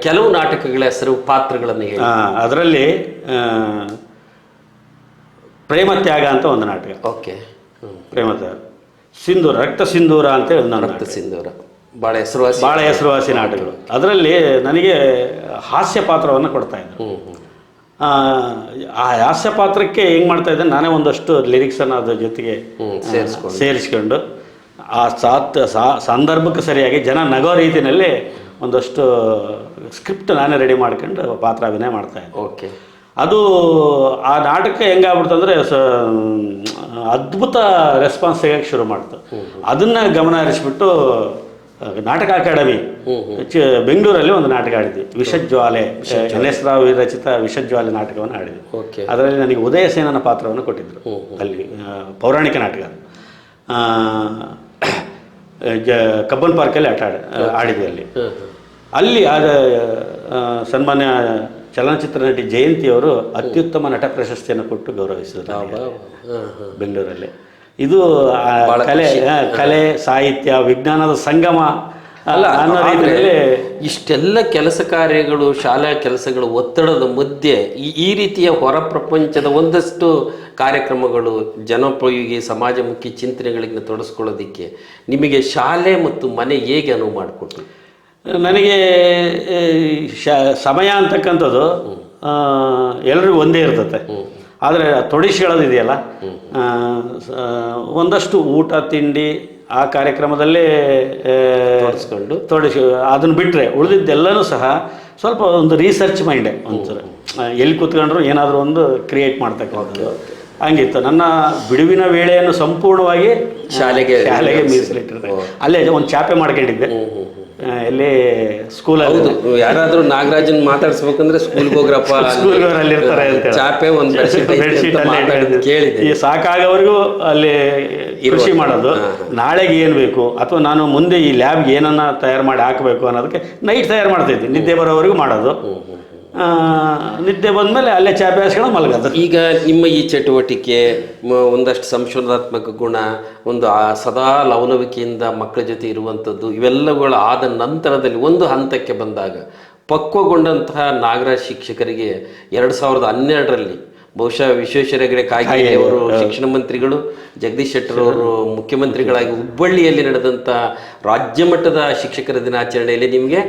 ಕೆಲವು ನಾಟಕಗಳ ಹೆಸರು, ಪಾತ್ರಗಳನ್ನು ಹೇಳಿ. ಅದರಲ್ಲಿ ಪ್ರೇಮ ತ್ಯಾಗ ಅಂತ ಒಂದು ನಾಟಕ. ಓಕೆ. ಪ್ರೇಮ ತ್ಯಾಗ, ಸಿಂಧೂರ, ರಕ್ತ ಸಿಂಧೂರ ಅಂತ ಒಂದು ರಕ್ತ ಸಿಂಧೂರ ಭಾಳ ಹೆಸರುವಾಸಿ ನಾಟಕಗಳು. ಅದರಲ್ಲಿ ನನಗೆ ಹಾಸ್ಯ ಪಾತ್ರವನ್ನು ಕೊಡ್ತಾ ಇದ್ದರು. ಆ ಹಾಸ್ಯ ಪಾತ್ರಕ್ಕೆ ಹೆಂಗೆ ಮಾಡ್ತಾ ಇದ್ದೆ, ನಾನೇ ಒಂದಷ್ಟು ಲಿರಿಕ್ಸನ್ನು ಅದ್ರ ಜೊತೆಗೆ ಸೇರಿಸ್ಕೊಂಡು ಆ ಸಂದರ್ಭಕ್ಕೆ ಸರಿಯಾಗಿ ಜನ ನಗೋ ರೀತಿಯಲ್ಲಿ ಒಂದಷ್ಟು ಸ್ಕ್ರಿಪ್ಟ್ ನಾನೇ ರೆಡಿ ಮಾಡ್ಕೊಂಡು ಪಾತ್ರ ಅಭಿನಯ ಮಾಡ್ತಾಯಿದ್ದೆ. ಓಕೆ. ಅದು ಆ ನಾಟಕ ಹೆಂಗಾಗ್ಬಿಡ್ತು ಅಂದರೆ ಅದ್ಭುತ ರೆಸ್ಪಾನ್ಸ್ ಸಿಗೋಕ್ಕೆ ಶುರು ಮಾಡ್ತು. ಅದನ್ನು ಗಮನ ಹರಿಸ್ಬಿಟ್ಟು ನಾಟಕ ಅಕಾಡೆಮಿ ಬೆಂಗಳೂರಲ್ಲಿ ಒಂದು ನಾಟಕ ಆಡಿದ್ವಿ, ವಿಷಜ್ವಾಲೆ, NS ರಾವ್ ವಿರಚಿತ ವಿಷಜ್ವಾಲೆ ನಾಟಕವನ್ನು ಆಡಿದ್ವಿ. ಅದರಲ್ಲಿ ನನಗೆ ಉದಯ ಸೇನನ ಪಾತ್ರವನ್ನು ಕೊಟ್ಟಿದ್ದರು. ಅಲ್ಲಿ ಪೌರಾಣಿಕ ನಾಟಕ, ಕಬ್ಬನ್ ಪಾರ್ಕಲ್ಲಿ ಆಡಿದ್ವಿ. ಅಲ್ಲಿ ಆದ ಸನ್ಮಾನ್ಯ ಚಲನಚಿತ್ರ ನಟಿ ಜಯಂತಿಯವರು ಅತ್ಯುತ್ತಮ ನಟ ಪ್ರಶಸ್ತಿಯನ್ನು ಕೊಟ್ಟು ಗೌರವಿಸಿದರು ಬೆಂಗಳೂರಲ್ಲಿ. ಇದು ಕಲೆ ಸಾಹಿತ್ಯ ವಿಜ್ಞಾನದ ಸಂಗಮ ಅನ್ನೋ ರೀತಿಯಲ್ಲಿ ಇಷ್ಟೆಲ್ಲ ಕೆಲಸ ಕಾರ್ಯಗಳು, ಶಾಲಾ ಕೆಲಸಗಳು, ಒತ್ತಡದ ಮಧ್ಯೆ ಈ ರೀತಿಯ ಹೊರ ಪ್ರಪಂಚದ ಒಂದಷ್ಟು ಕಾರ್ಯಕ್ರಮಗಳು, ಜನೋಪಯೋಗಿ ಸಮಾಜಮುಖಿ ಚಿಂತನೆಗಳಿಗೆ ತೊಡಸ್ಕೊಳ್ಳೋದಿಕ್ಕೆ ನಿಮಗೆ ಶಾಲೆ ಮತ್ತು ಮನೆ ಹೇಗೆ ಅನುವು ಮಾಡಿಕೊಟ್ಟು? ನನಗೆ ಸಮಯ ಅಂತಕ್ಕಂಥದ್ದು ಎಲ್ರಿಗೂ ಒಂದೇ ಇರ್ತದೆ. ಆದರೆ ತೊಡಿಸ್ಕೊಳ್ಳೋದಿದೆಯಲ್ಲ, ಒಂದಷ್ಟು ಊಟ ತಿಂಡಿ ಆ ಕಾರ್ಯಕ್ರಮದಲ್ಲೇ ತೊಡಗಿಸಿ ಅದನ್ನು ಬಿಟ್ಟರೆ ಉಳಿದಿದ್ದೆಲ್ಲನೂ ಸಹ ಸ್ವಲ್ಪ ಒಂದು ರಿಸರ್ಚ್ ಮೈಂಡೆ. ಒಂದ್ಸಲ ಎಲ್ಲಿ ಕೂತ್ಕೊಂಡ್ರು ಏನಾದರೂ ಒಂದು ಕ್ರಿಯೇಟ್ ಮಾಡ್ತಕ್ಕಂಥದ್ದು ಹಂಗಿತ್ತು. ನನ್ನ ಬಿಡುವಿನ ವೇಳೆಯನ್ನು ಸಂಪೂರ್ಣವಾಗಿ ಶಾಲೆಗೆ ಮೀಸಲಿಟ್ಟಿರ್ತಾರೆ. ಅಲ್ಲೇ ಒಂದು ಚಾಪೆ ಮಾಡ್ಕೊಂಡಿದ್ದೆ ಎಲ್ಲಿ ಸ್ಕೂಲಲ್ಲಿ. ಯಾರಾದ್ರೂ ನಾಗರಾಜನ್ ಮಾತಾಡ್ಸ್ಬೇಕಂದ್ರೆ ಸ್ಕೂಲ್ಗೆ ಹೋಗ್ರಪ್ಪ, ಸ್ಕೂಲ್ಗಳಲ್ಲಿ ಇರ್ತಾರೆ ಅಂತ ಚಾಪೆ ಒಂದು ಬೆಡ್ಶೀಟ್ ಕೇಳಿದ್ದೆ. ಸಾಕಾಗವರೆಗೂ ಅಲ್ಲಿ ಕೃಷಿ ಮಾಡೋದು. ನಾಳೆಗೆ ಏನು ಬೇಕು ಅಥವಾ ನಾನು ಮುಂದೆ ಈ ಲ್ಯಾಬ್ಗೆ ಏನನ್ನ ತಯಾರು ಮಾಡಿ ಹಾಕಬೇಕು ಅನ್ನೋದಕ್ಕೆ ನೈಟ್ ತಯಾರು ಮಾಡ್ತಿದ್ದೆ. ನಿದ್ದೆ ಬರೋವರೆಗೂ ಮಾಡೋದು. ನಿದ್ದೆ ಬಂದಮೇಲೆ ಅಲ್ಲೇ ಚಾಪೆ ಹಾಸ್ಕೊಂಡು ಮಲಗೋದು. ಈಗ ನಿಮ್ಮ ಈ ಚಟುವಟಿಕೆ ಒಂದಷ್ಟು ಸಂಶೋಧನಾತ್ಮಕ ಗುಣ, ಒಂದು ಸದಾ ಲವಲವಿಕೆಯಿಂದ ಮಕ್ಕಳ ಜೊತೆ ಇರುವಂಥದ್ದು, ಇವೆಲ್ಲಗಳು ಆದ ನಂತರದಲ್ಲಿ ಒಂದು ಹಂತಕ್ಕೆ ಬಂದಾಗ ಪಕ್ವಗೊಂಡಂತಹ ನಾಗರಾಜ್ ಶಿಕ್ಷಕರಿಗೆ 2012ರಲ್ಲಿ ಬಹುಶಃ ವಿಶ್ವೇಶ್ವರ ಹೆಗಡೆ ಕಾಗೇರಿ ಅವರು ಶಿಕ್ಷಣ ಮಂತ್ರಿಗಳು, ಜಗದೀಶ್ ಶೆಟ್ಟರ್ ಅವರು ಮುಖ್ಯಮಂತ್ರಿಗಳಾಗಿ ಹುಬ್ಬಳ್ಳಿಯಲ್ಲಿ ನಡೆದಂಥ ರಾಜ್ಯ ಮಟ್ಟದ ಶಿಕ್ಷಕರ ದಿನಾಚರಣೆಯಲ್ಲಿ ನಿಮಗೆ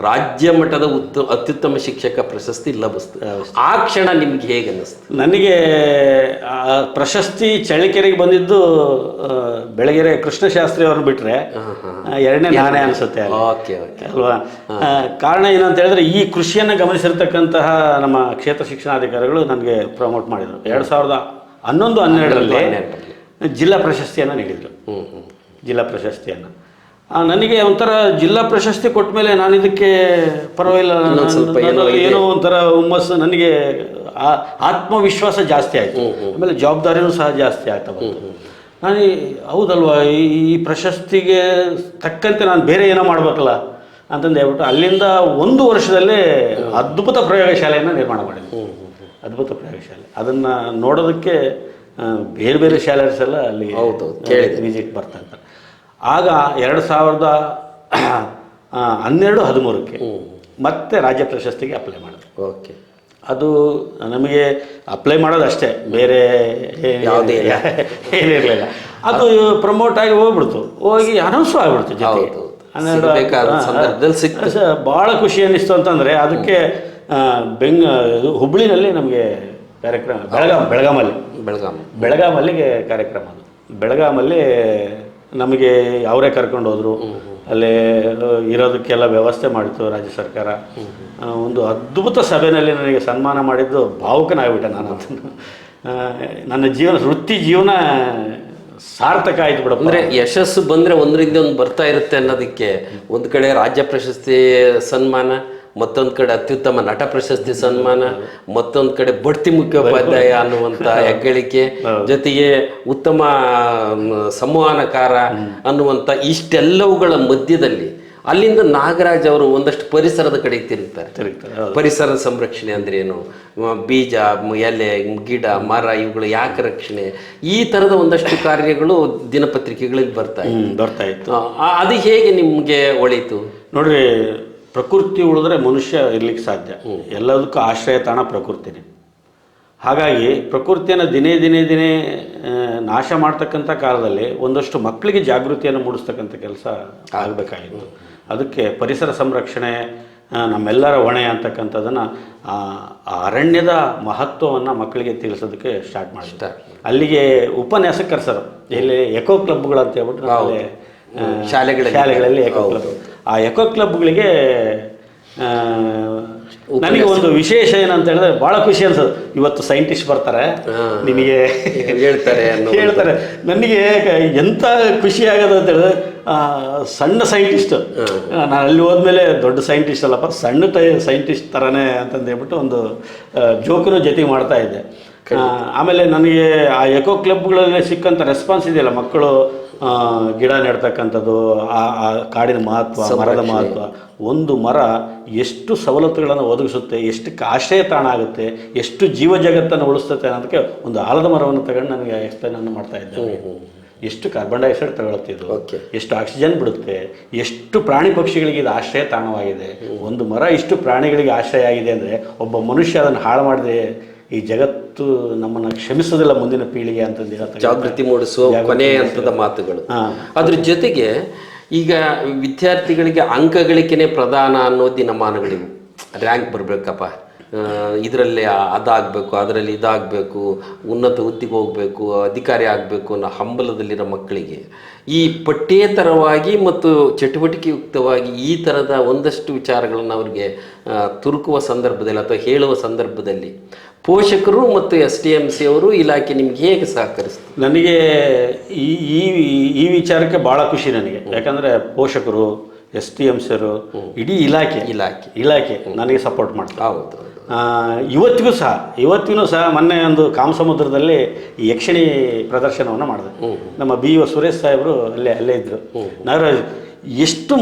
ರಾಜ್ಯ ಮಟ್ಟದ ಅತ್ಯುತ್ತಮ ಶಿಕ್ಷಕ ಪ್ರಶಸ್ತಿ ಲಭಿಸ್ತು. ಆ ಕ್ಷಣ ನಿಮ್ಗೆ ಹೇಗೆ ಅನ್ನಿಸ್ತು? ನನಗೆ ಪ್ರಶಸ್ತಿ ಚಳ್ಳಕೆರೆಗೆ ಬಂದಿದ್ದು ಬೆಳಗೆರೆ ಕೃಷ್ಣಶಾಸ್ತ್ರಿ ಅವ್ರನ್ನ ಬಿಟ್ಟರೆ ಎರಡನೇ ನಾನೇ ಅನಿಸುತ್ತೆ ಅಲ್ವಾ. ಕಾರಣ ಏನಂತ ಹೇಳಿದ್ರೆ, ಈ ಕೃಷಿಯನ್ನು ಗಮನಿಸಿರ್ತಕ್ಕಂತಹ ನಮ್ಮ ಕ್ಷೇತ್ರ ಶಿಕ್ಷಣಾಧಿಕಾರಿಗಳು ನನಗೆ ಪ್ರಮೋಟ್ ಮಾಡಿದರು. 2011-12ರಲ್ಲಿ ಜಿಲ್ಲಾ ಪ್ರಶಸ್ತಿಯನ್ನು ನೀಡಿದರು. ಜಿಲ್ಲಾ ಪ್ರಶಸ್ತಿಯನ್ನು ನನಗೆ ಒಂಥರ ಜಿಲ್ಲಾ ಪ್ರಶಸ್ತಿ ಕೊಟ್ಟ ಮೇಲೆ ನಾನು ಇದಕ್ಕೆ ಪರವಾಗಿಲ್ಲ, ಏನೋ ಒಂಥರ ಹುಮ್ಮಸ್ಸು, ನನಗೆ ಆತ್ಮವಿಶ್ವಾಸ ಜಾಸ್ತಿ ಆಯಿತು. ಆಮೇಲೆ ಜವಾಬ್ದಾರಿನೂ ಸಹ ಜಾಸ್ತಿ ಆಗ್ತಾ ಬಂತು. ನಾನು ಹೌದಲ್ವಾ, ಈ ಪ್ರಶಸ್ತಿಗೆ ತಕ್ಕಂತೆ ನಾನು ಬೇರೆ ಏನೋ ಮಾಡ್ಬೇಕಲ್ಲ ಅಂತಂದು ಹೇಳ್ಬಿಟ್ಟು ಅಲ್ಲಿಂದ 1 ವರ್ಷದಲ್ಲೇ ಅದ್ಭುತ ಪ್ರಯೋಗಶಾಲೆಯನ್ನು ನಿರ್ಮಾಣ ಮಾಡಿದ್ದೆ. ಅದ್ಭುತ ಪ್ರಯೋಗಶಾಲೆ. ಅದನ್ನು ನೋಡೋದಕ್ಕೆ ಬೇರೆ ಬೇರೆ ಶಾಲೆಸ್ ಎಲ್ಲ ಅಲ್ಲಿ ವಿಸಿಟ್ ಬರ್ತಾ ಇರ್ತಾರೆ. ಆಗ 2012-13ಕ್ಕೆ ಮತ್ತೆ ರಾಜ್ಯ ಪ್ರಶಸ್ತಿಗೆ ಅಪ್ಲೈ ಮಾಡಿದೆ. ಓಕೆ. ಅದು ನಮಗೆ ಅಪ್ಲೈ ಮಾಡೋದು ಅಷ್ಟೇ, ಬೇರೆ ಏನಿರಲಿಲ್ಲ. ಅದು ಪ್ರಮೋಟ್ ಆಗಿ ಹೋಗ್ಬಿಡ್ತು, ಹೋಗಿ ಅನೌನ್ಸು ಆಗಿಬಿಡ್ತು ಜೊತೆಗೆ. ಭಾಳ ಖುಷಿ ಅನ್ನಿಸ್ತು ಅಂತಂದರೆ ಅದಕ್ಕೆ ಹುಬ್ಬಳ್ಳಿನಲ್ಲಿ ನಮಗೆ ಕಾರ್ಯಕ್ರಮ, ಬೆಳಗಾಮಲ್ಲಿಗೆ ಕಾರ್ಯಕ್ರಮ. ಅದು ಬೆಳಗಾಮಲ್ಲಿ ನಮಗೆ ಅವರೇ ಕರ್ಕೊಂಡು ಹೋದರು. ಅಲ್ಲೇ ಇರೋದಕ್ಕೆಲ್ಲ ವ್ಯವಸ್ಥೆ ಮಾಡಿತು ರಾಜ್ಯ ಸರ್ಕಾರ. ಒಂದು ಅದ್ಭುತ ಸಭೆಯಲ್ಲಿ ನನಗೆ ಸನ್ಮಾನ ಮಾಡಿದ್ದು ಭಾವುಕನಾಗ್ಬಿಟ್ಟೆ ನಾನು. ಅದನ್ನು ನನ್ನ ವೃತ್ತಿ ಜೀವನ ಸಾರ್ಥಕ ಆಯ್ತು ಬಿಡಪ್ಪ. ಅಂದರೆ ಯಶಸ್ಸು ಬಂದರೆ ಒಂದರಿಂದ ಒಂದು ಬರ್ತಾ ಇರುತ್ತೆ ಅನ್ನೋದಕ್ಕೆ ಒಂದು ಕಡೆ ರಾಜ್ಯ ಪ್ರಶಸ್ತಿ ಸನ್ಮಾನ, ಮತ್ತೊಂದು ಕಡೆ ಅತ್ಯುತ್ತಮ ನಟ ಪ್ರಶಸ್ತಿ ಸನ್ಮಾನ, ಮತ್ತೊಂದು ಕಡೆ ಬಡ್ತಿ ಮುಖ್ಯೋಪಾಧ್ಯಾಯ ಅನ್ನುವಂಥ ಹೆಗ್ಗಳಿಕೆ, ಜೊತೆಗೆ ಉತ್ತಮ ಸಂವಹನಕಾರ ಅನ್ನುವಂಥ ಇಷ್ಟೆಲ್ಲವುಗಳ ಮಧ್ಯದಲ್ಲಿ ಅಲ್ಲಿಂದ ನಾಗರಾಜ್ ಅವರು ಒಂದಷ್ಟು ಪರಿಸರದ ಕಡೆಗೆ ತಿರುಗ್ತಾರೆ. ಪರಿಸರ ಸಂರಕ್ಷಣೆ ಅಂದ್ರೆ ಏನು, ಬೀಜ, ಎಲೆ, ಗಿಡ, ಮರ ಇವುಗಳು ಯಾಕೆ ರಕ್ಷಣೆ, ಈ ಥರದ ಒಂದಷ್ಟು ಕಾರ್ಯಗಳು ದಿನಪತ್ರಿಕೆಗಳಲ್ಲಿ ಬರ್ತಾ ಇತ್ತು. ಅದು ಹೇಗೆ ನಿಮಗೆ ಒಳಿತು? ನೋಡ್ರಿ, ಪ್ರಕೃತಿ ಉಳಿದ್ರೆ ಮನುಷ್ಯ ಇರ್ಲಿಕ್ಕೆ ಸಾಧ್ಯ. ಎಲ್ಲದಕ್ಕೂ ಆಶ್ರಯ ತಾಣ ಪ್ರಕೃತಿನೇ. ಹಾಗಾಗಿ ಪ್ರಕೃತಿಯನ್ನು ದಿನೇ ನಾಶ ಮಾಡ್ತಕ್ಕಂಥ ಕಾಲದಲ್ಲಿ ಒಂದಷ್ಟು ಮಕ್ಕಳಿಗೆ ಜಾಗೃತಿಯನ್ನು ಮೂಡಿಸ್ತಕ್ಕಂಥ ಕೆಲಸ ಆಗಬೇಕಾಗಿತ್ತು. ಅದಕ್ಕೆ ಪರಿಸರ ಸಂರಕ್ಷಣೆ ನಮ್ಮೆಲ್ಲರ ಹೊಣೆ ಅಂತಕ್ಕಂಥದ್ದನ್ನು, ಅರಣ್ಯದ ಮಹತ್ವವನ್ನು ಮಕ್ಕಳಿಗೆ ತಿಳಿಸೋದಕ್ಕೆ ಸ್ಟಾರ್ಟ್ ಮಾಡಿದ್ದಾರೆ. ಅಲ್ಲಿಗೆ ಉಪನ್ಯಾಸ ಕರೆಸರು, ಇಲ್ಲಿ ಎಕೋ ಕ್ಲಬ್ಗಳು ಅಂತ ಹೇಳ್ಬಿಟ್ಟು ಶಾಲೆಗಳಲ್ಲಿ ಎಕೋ ಕ್ಲಬ್. ಆ ಎಕೋ ಕ್ಲಬ್ಗಳಿಗೆ ನನಗೆ ಒಂದು ವಿಶೇಷ ಏನಂತ ಹೇಳಿದ್ರೆ ಭಾಳ ಖುಷಿ ಅನ್ಸೋದು. ಇವತ್ತು ಸೈಂಟಿಸ್ಟ್ ಬರ್ತಾರೆ, ನಿನಗೆ ಹೇಳ್ತಾರೆ. ನನಗೆ ಎಂಥ ಖುಷಿ ಆಗೋದು ಅಂತ ಹೇಳಿದ್ರೆ, ಸಣ್ಣ ಸೈಂಟಿಸ್ಟ್, ನಾನು ಅಲ್ಲಿ ಹೋದ್ಮೇಲೆ ದೊಡ್ಡ ಸೈಂಟಿಸ್ಟ್ ಅಲ್ಲಪ್ಪ, ಸಣ್ಣ ಸೈಂಟಿಸ್ಟ್ ಥರನೇ ಅಂತಂದು ಹೇಳ್ಬಿಟ್ಟು ಒಂದು ಜೋಕನ್ನು ಜೊತೆಗೆ ಮಾಡ್ತಾ ಇದ್ದೆ. ಆಮೇಲೆ ನನಗೆ ಆ ಎಕೋ ಕ್ಲಬ್ಗಳಲ್ಲಿ ಸಿಕ್ಕಂಥ ರೆಸ್ಪಾನ್ಸ್ ಇದೆಯಲ್ಲ, ಮಕ್ಕಳು ಗಿಡ ನೆಡ್ತಕ್ಕಂಥದ್ದು, ಆ ಕಾಡಿನ ಮಹತ್ವ, ಮರದ ಮಹತ್ವ, ಒಂದು ಮರ ಎಷ್ಟು ಸವಲತ್ತುಗಳನ್ನು ಒದಗಿಸುತ್ತೆ, ಎಷ್ಟು ಆಶ್ರಯ ತಾಣ ಆಗುತ್ತೆ, ಎಷ್ಟು ಜೀವ ಜಗತ್ತನ್ನು ಉಳಿಸ್ತತೆ ಅನ್ನೋದಕ್ಕೆ ಒಂದು ಆಲದ ಮರವನ್ನು ತಗೊಂಡು ನನಗೆ ಎಕ್ಸ್ಪ್ಲೈನ್ ಮಾಡ್ತಾ ಇದ್ದೆ. ಎಷ್ಟು ಕಾರ್ಬನ್ ಡೈಆಕ್ಸೈಡ್ ತಗೊಳ್ತಿದ್ದು, ಎಷ್ಟು ಆಕ್ಸಿಜನ್ ಬಿಡುತ್ತೆ, ಎಷ್ಟು ಪ್ರಾಣಿ ಪಕ್ಷಿಗಳಿಗೆ ಇದು ಆಶ್ರಯ ತಾಣವಾಗಿದೆ. ಒಂದು ಮರ ಇಷ್ಟು ಪ್ರಾಣಿಗಳಿಗೆ ಆಶ್ರಯ ಆಗಿದೆ ಅಂದರೆ ಒಬ್ಬ ಮನುಷ್ಯ ಅದನ್ನು ಹಾಳು ಮಾಡಿದೆ ಈ ಜಗತ್ತು ನಮ್ಮನ್ನು ಕ್ಷಮಿಸೋದಿಲ್ಲ, ಮುಂದಿನ ಪೀಳಿಗೆ ಅಂತಂದು ಜಾಗೃತಿ ಮೂಡಿಸುವ ಕೊನೆಯ ಹಂತದ ಮಾತುಗಳು. ಅದ್ರ ಜೊತೆಗೆ ಈಗ ವಿದ್ಯಾರ್ಥಿಗಳಿಗೆ ಅಂಕ ಗಳಿಕೆನೇ ಪ್ರಧಾನ ಅನ್ನೋ ದಿನಮಾನಗಳಿವು. ರ್ಯಾಂಕ್ ಬರಬೇಕಪ್ಪ, ಇದರಲ್ಲಿ ಅದಾಗಬೇಕು, ಅದರಲ್ಲಿ ಇದಾಗಬೇಕು, ಉನ್ನತ ಹುದ್ದೆಗೆ ಹೋಗಬೇಕು, ಅಧಿಕಾರಿ ಆಗಬೇಕು ಅನ್ನೋ ಹಂಬಲದಲ್ಲಿರೋ ಮಕ್ಕಳಿಗೆ ಈ ಪಠ್ಯೇತರವಾಗಿ ಮತ್ತು ಚಟುವಟಿಕೆಯುಕ್ತವಾಗಿ ಈ ಥರದ ಒಂದಷ್ಟು ವಿಚಾರಗಳನ್ನು ಅವ್ರಿಗೆ ತುರುಕುವ ಸಂದರ್ಭದಲ್ಲಿ ಅಥವಾ ಹೇಳುವ ಸಂದರ್ಭದಲ್ಲಿ ಪೋಷಕರು ಮತ್ತು STMC ಅವರು ಇಲಾಖೆ ನಿಮ್ಗೆ ಹೇಗೆ ಸಹಕರಿಸ್ತಾರೆ? ನನಗೆ ಈ ವಿಚಾರಕ್ಕೆ ಭಾಳ ಖುಷಿ ನನಗೆ. ಯಾಕಂದರೆ ಪೋಷಕರು, STMC ಅವರು, ಇಡೀ ಇಲಾಖೆ ನನಗೆ ಸಪೋರ್ಟ್ ಮಾಡ್ತಾರೆ. ಹೌದು. ಇವತ್ತಿಗೂ ಸಹ ಮೊನ್ನೆ ಒಂದು ಕಾಮಸಮುದ್ರದಲ್ಲಿ ಯಕ್ಷಿಣಿ ಪ್ರದರ್ಶನವನ್ನು ಮಾಡಿದೆ. ನಮ್ಮ BO ಸುರೇಶ್ ಸಾಹೇಬರು ಅಲ್ಲೇ ಇದ್ದರು. ನಾಗರಾಜ್, ಎಷ್ಟು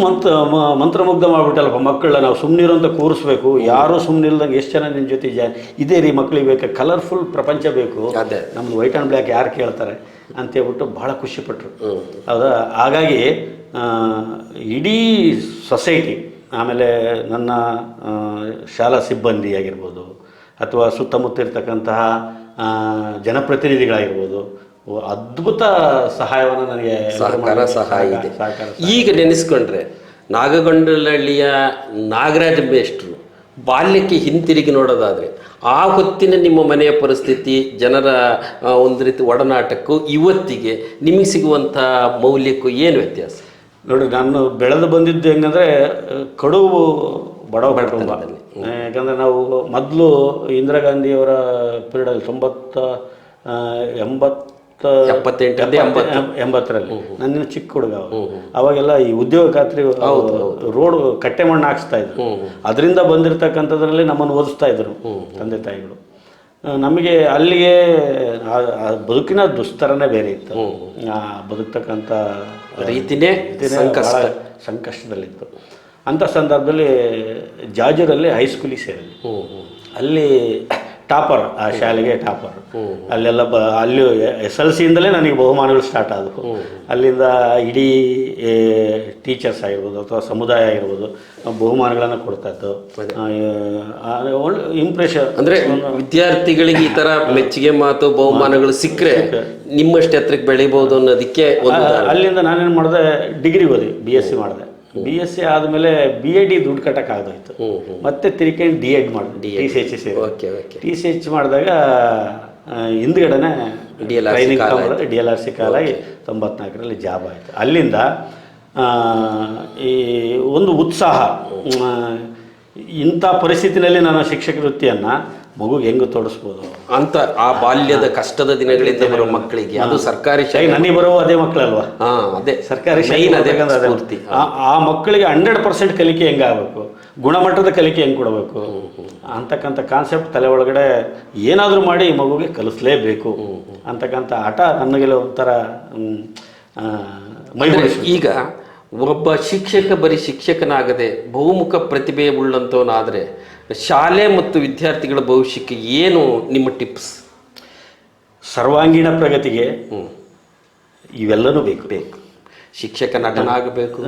ಮಂತ್ರಮುಗ್ಧ ಮಾಡಿಬಿಟ್ಟಲ್ಲಪ್ಪ ಮಕ್ಕಳನ್ನ, ನಾವು ಸುಮ್ಮನಿರು ಅಂತ ಕೂರಿಸ್ಬೇಕು, ಯಾರೂ ಸುಮ್ಮನಿಲ್ದಂಗೆ ಎಷ್ಟು ಜನ ನಿನ್ನ ಜೊತೆ ಇದೇ ರೀ ಮಕ್ಕಳಿಗೆ ಬೇಕು, ಕಲರ್ಫುಲ್ ಪ್ರಪಂಚ ಬೇಕು, ನಮ್ಮದು ವೈಟ್ ಆ್ಯಂಡ್ ಬ್ಲ್ಯಾಕ್ ಯಾರು ಕೇಳ್ತಾರೆ ಅಂತೇಳ್ಬಿಟ್ಟು ಭಾಳ ಖುಷಿಪಟ್ಟರು. ಹೌದಾ? ಹಾಗಾಗಿ ಇಡೀ ಸೊಸೈಟಿ, ಆಮೇಲೆ ನನ್ನ ಶಾಲಾ ಸಿಬ್ಬಂದಿ ಆಗಿರ್ಬೋದು, ಅಥವಾ ಸುತ್ತಮುತ್ತ ಇರ್ತಕ್ಕಂತಹ ಜನಪ್ರತಿನಿಧಿಗಳಾಗಿರ್ಬೋದು, ಅದ್ಭುತ ಸಹಾಯವನ್ನು ನನಗೆ ಸಹಾಯ ಇದೆ. ಈಗ ನೆನೆಸ್ಕೊಂಡ್ರೆ ನಾಗಗೊಂಡನಹಳ್ಳಿಯ ನಾಗರಾಜ ಮೇಷ್ಟ್ರು ಬಾಲ್ಯಕ್ಕೆ ಹಿಂತಿರುಗಿ ನೋಡೋದಾದರೆ ಆ ಹೊತ್ತಿನ ನಿಮ್ಮ ಮನೆಯ ಪರಿಸ್ಥಿತಿ, ಜನರ ಒಂದು ರೀತಿ ಒಡನಾಟಕ್ಕೂ ಇವತ್ತಿಗೆ ನಿಮಗೆ ಸಿಗುವಂಥ ಮೌಲ್ಯಕ್ಕೂ ಏನು ವ್ಯತ್ಯಾಸ? ನೋಡಿ, ನಾನು ಬೆಳೆದು ಬಂದಿದ್ದು ಹೆಂಗಂದರೆ ಕಡುವು ಬಡವ ಕುಟುಂಬ. ಯಾಕಂದರೆ ನಾವು ಮೊದಲು ಇಂದಿರಾ ಗಾಂಧಿಯವರ ಪೀರಿಯಡಲ್ಲಿ 80ರಲ್ಲಿ ನನ್ನ ಚಿಕ್ಕ ಹುಡುಗ, ಅವಾಗೆಲ್ಲ ಈ ಉದ್ಯೋಗ ಖಾತ್ರಿ ರೋಡ್ ಕಟ್ಟೆ ಮಣ್ಣು ಹಾಕ್ಸ್ತಾ ಇದ್ರು. ಅದರಿಂದ ಬಂದಿರತಕ್ಕಂಥದ್ರಲ್ಲಿ ನಮ್ಮನ್ನು ಓದಿಸ್ತಾ ಇದ್ರು ತಂದೆ ತಾಯಿಗಳು. ನಮಗೆ ಅಲ್ಲಿಗೆ ಬದುಕಿನ ದುಸ್ತರನೇ ಬೇರೆ ಇತ್ತು. ಬದುಕ್ತಕ್ಕಂಥ ರೀತಿನೇ ಸಂಕಷ್ಟದಲ್ಲಿತ್ತು. ಅಂಥ ಸಂದರ್ಭದಲ್ಲಿ ಜಾಜೂರಲ್ಲಿ ಹೈಸ್ಕೂಲಿಗೆ ಸೇರಿದ್ವಿ. ಅಲ್ಲಿ ಟಾಪರ್, ಆ ಶಾಲೆಗೆ ಟಾಪರ್. ಅಲ್ಲೆಲ್ಲ ಅಲ್ಲಿ SLCಯಿಂದಲೇ ನನಗೆ ಬಹುಮಾನಗಳು ಸ್ಟಾರ್ಟ್ ಆದವು. ಅಲ್ಲಿಂದ ಇಡೀ ಟೀಚರ್ಸ್ ಆಗಿರ್ಬೋದು ಅಥವಾ ಸಮುದಾಯ ಆಗಿರ್ಬೋದು ಬಹುಮಾನಗಳನ್ನು ಕೊಡ್ತಾ ಇತ್ತು. ಒಳ್ಳೆ ಇಂಪ್ರೆಷನ್. ಅಂದರೆ ವಿದ್ಯಾರ್ಥಿಗಳಿಗೆ ಈ ಥರ ಮೆಚ್ಚುಗೆ ಮಾತು ಬಹುಮಾನಗಳು ಸಿಕ್ಕರೆ ನಿಮ್ಮಷ್ಟು ಎತ್ತರಕ್ಕೆ ಬೆಳಿಬೋದು ಅನ್ನೋದಕ್ಕೆ ಅಲ್ಲಿಂದ ನಾನೇನು ಮಾಡಿದೆ, ಡಿಗ್ರಿ ಓದಿ BSc ಮಾಡಿದೆ. BSc ಆದಮೇಲೆ BEd ದುಡ್ಡು ಕಟ್ಟಕ್ಕಾಗೋಯ್ತು. ಮತ್ತೆ ತಿರ್ಕೊಂಡು D.Ed ಮಾಡಿದೆ. TCH ಮಾಡಿದಾಗ ಹಿಂದ್ಗಡೆನೆ ಟ್ರೈನಿಂಗ್ DLRC ಕಾಲಾಗಿ 94ರಲ್ಲಿ ಜಾಬ್ ಆಯಿತು. ಅಲ್ಲಿಂದ ಈ ಒಂದು ಉತ್ಸಾಹ, ಇಂಥ ಪರಿಸ್ಥಿತಿನಲ್ಲಿ ನಾನು ಶಿಕ್ಷಕ ವೃತ್ತಿಯನ್ನು ಮಗುಗೆ ಹೆಂಗೆ ತೋರಿಸ್ಬೋದು ಅಂತ ಆ ಬಾಲ್ಯದ ಕಷ್ಟದ ದಿನಗಳಿಂದ ಬರೋ ಮಕ್ಕಳಿಗೆ ಅದು ಸರ್ಕಾರಿ ಶಾಲೆ ನನಗೆ ಬರೋ ಅದೇ ಮಕ್ಕಳಲ್ವಾ, ಅದೇ ಸರ್ಕಾರಿ main ಅದೇ ಶಾಲೆ ಸ್ಫೂರ್ತಿ. ಆ ಮಕ್ಕಳಿಗೆ 100% ಕಲಿಕೆ ಹೆಂಗಾಗಬೇಕು, ಗುಣಮಟ್ಟದ ಕಲಿಕೆ ಹೆಂಗೆ ಕೊಡಬೇಕು ಅಂತಕ್ಕಂಥ ಕಾನ್ಸೆಪ್ಟ್ ತಲೆ ಒಳಗಡೆ ಏನಾದರೂ ಮಾಡಿ ಈ ಮಗುಗೆ ಕಲಿಸ್ಲೇಬೇಕು ಅಂತಕ್ಕಂಥ ಆಟ ನನಗೆಲ್ಲ ಒಂಥರ ಈಗ ಒಬ್ಬ ಶಿಕ್ಷಕ ಬರೀ ಶಿಕ್ಷಕನಾಗದೆ ಬಹುಮುಖ ಪ್ರತಿಭೆ ಉಳ್ಳಂಥವನಾದರೆ ಶಾಲೆ ಮತ್ತು ವಿದ್ಯಾರ್ಥಿಗಳ ಭವಿಷ್ಯಕ್ಕೆ ಏನು ನಿಮ್ಮ ಟಿಪ್ಸ್? ಸರ್ವಾಂಗೀಣ ಪ್ರಗತಿಗೆ ಇವೆಲ್ಲನೂ ಬೇಕು. ಶಿಕ್ಷಕ ನಟನಾಗಬೇಕು,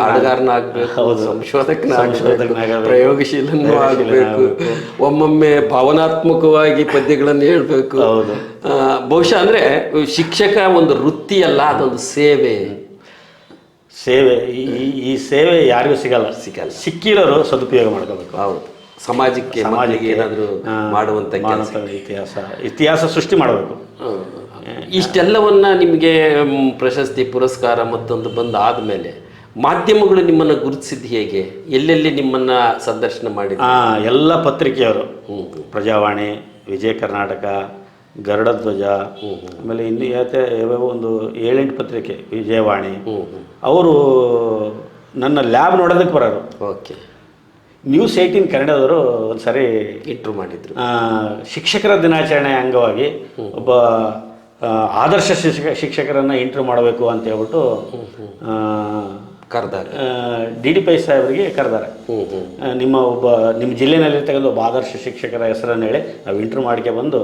ಹಾಡುಗಾರನಾಗಬೇಕು, ಸಂಶೋಧಕನಾಗಬೇಕು, ಪ್ರಯೋಗಶೀಲನೂ ಆಗಬೇಕು, ಒಮ್ಮೊಮ್ಮೆ ಭಾವನಾತ್ಮಕವಾಗಿ ಪದ್ಯಗಳನ್ನು ಹೇಳ್ಬೇಕು. ಬಹುಶಃ ಅಂದ್ರೆ ಶಿಕ್ಷಕ ಒಂದು ವೃತ್ತಿ ಅಲ್ಲ, ಅದೊಂದು ಸೇವೆ. ಈ ಸೇವೆ ಯಾರಿಗೂ ಸಿಗಲ್ಲ. ಸಿಕ್ಕಿರೋರು ಸದುಪಯೋಗ ಮಾಡ್ಕೋಬೇಕು. ಹೌದು, ಸಮಾಜಕ್ಕೆ ಏನಾದರೂ ಮಾಡುವಂತ ಇತಿಹಾಸ ಸೃಷ್ಟಿ ಮಾಡಬೇಕು. ಇಷ್ಟೆಲ್ಲವನ್ನ ನಿಮಗೆ ಪ್ರಶಸ್ತಿ ಪುರಸ್ಕಾರ ಮತ್ತೊಂದು ಬಂದು ಆದಮೇಲೆ ಮಾಧ್ಯಮಗಳು ನಿಮ್ಮನ್ನು ಗುರುತಿಸಿದ್ದು ಹೇಗೆ? ಎಲ್ಲೆಲ್ಲಿ ನಿಮ್ಮನ್ನ ಸಂದರ್ಶನ ಮಾಡಿ? ಎಲ್ಲ ಪತ್ರಿಕೆಯವರು, ಪ್ರಜಾವಾಣಿ, ವಿಜಯ ಕರ್ನಾಟಕ, ಗರುಡಧ್ವಜ, ಆಮೇಲೆ ಇನ್ನು ಯಾವ್ಯಾವ ಒಂದು 7-8 ಪತ್ರಿಕೆ, ವಿಜಯವಾಣಿ, ಅವರು ನನ್ನ ಲ್ಯಾಬ್ ನೋಡೋದಕ್ಕೆ ಬರೋರು. ಓಕೆ. ನ್ಯೂಸ್ 18 ಕನ್ನಡದವರು ಒಂದ್ಸರಿ ಇಂಟ್ರ್ಯೂ ಮಾಡಿದ್ರು. ಶಿಕ್ಷಕರ ದಿನಾಚರಣೆ ಅಂಗವಾಗಿ ಒಬ್ಬ ಆದರ್ಶ ಶಿಕ್ಷಕರನ್ನು ಇಂಟ್ರ್ಯೂ ಮಾಡಬೇಕು ಅಂತ ಹೇಳ್ಬಿಟ್ಟು ಕರೆದಾರೆ. DDP ಸಾಹೇಬರಿಗೆ ಕರೆದಾರೆ. ನಿಮ್ಮ ಜಿಲ್ಲೆನಲ್ಲಿರ್ತಕ್ಕಂಥ ಒಬ್ಬ ಆದರ್ಶ ಶಿಕ್ಷಕರ ಹೆಸರನ್ನು ಹೇಳಿ ನಾವು ಇಂಟ್ರ್ಯೂ ಮಾಡಿಕೆ ಬಂದು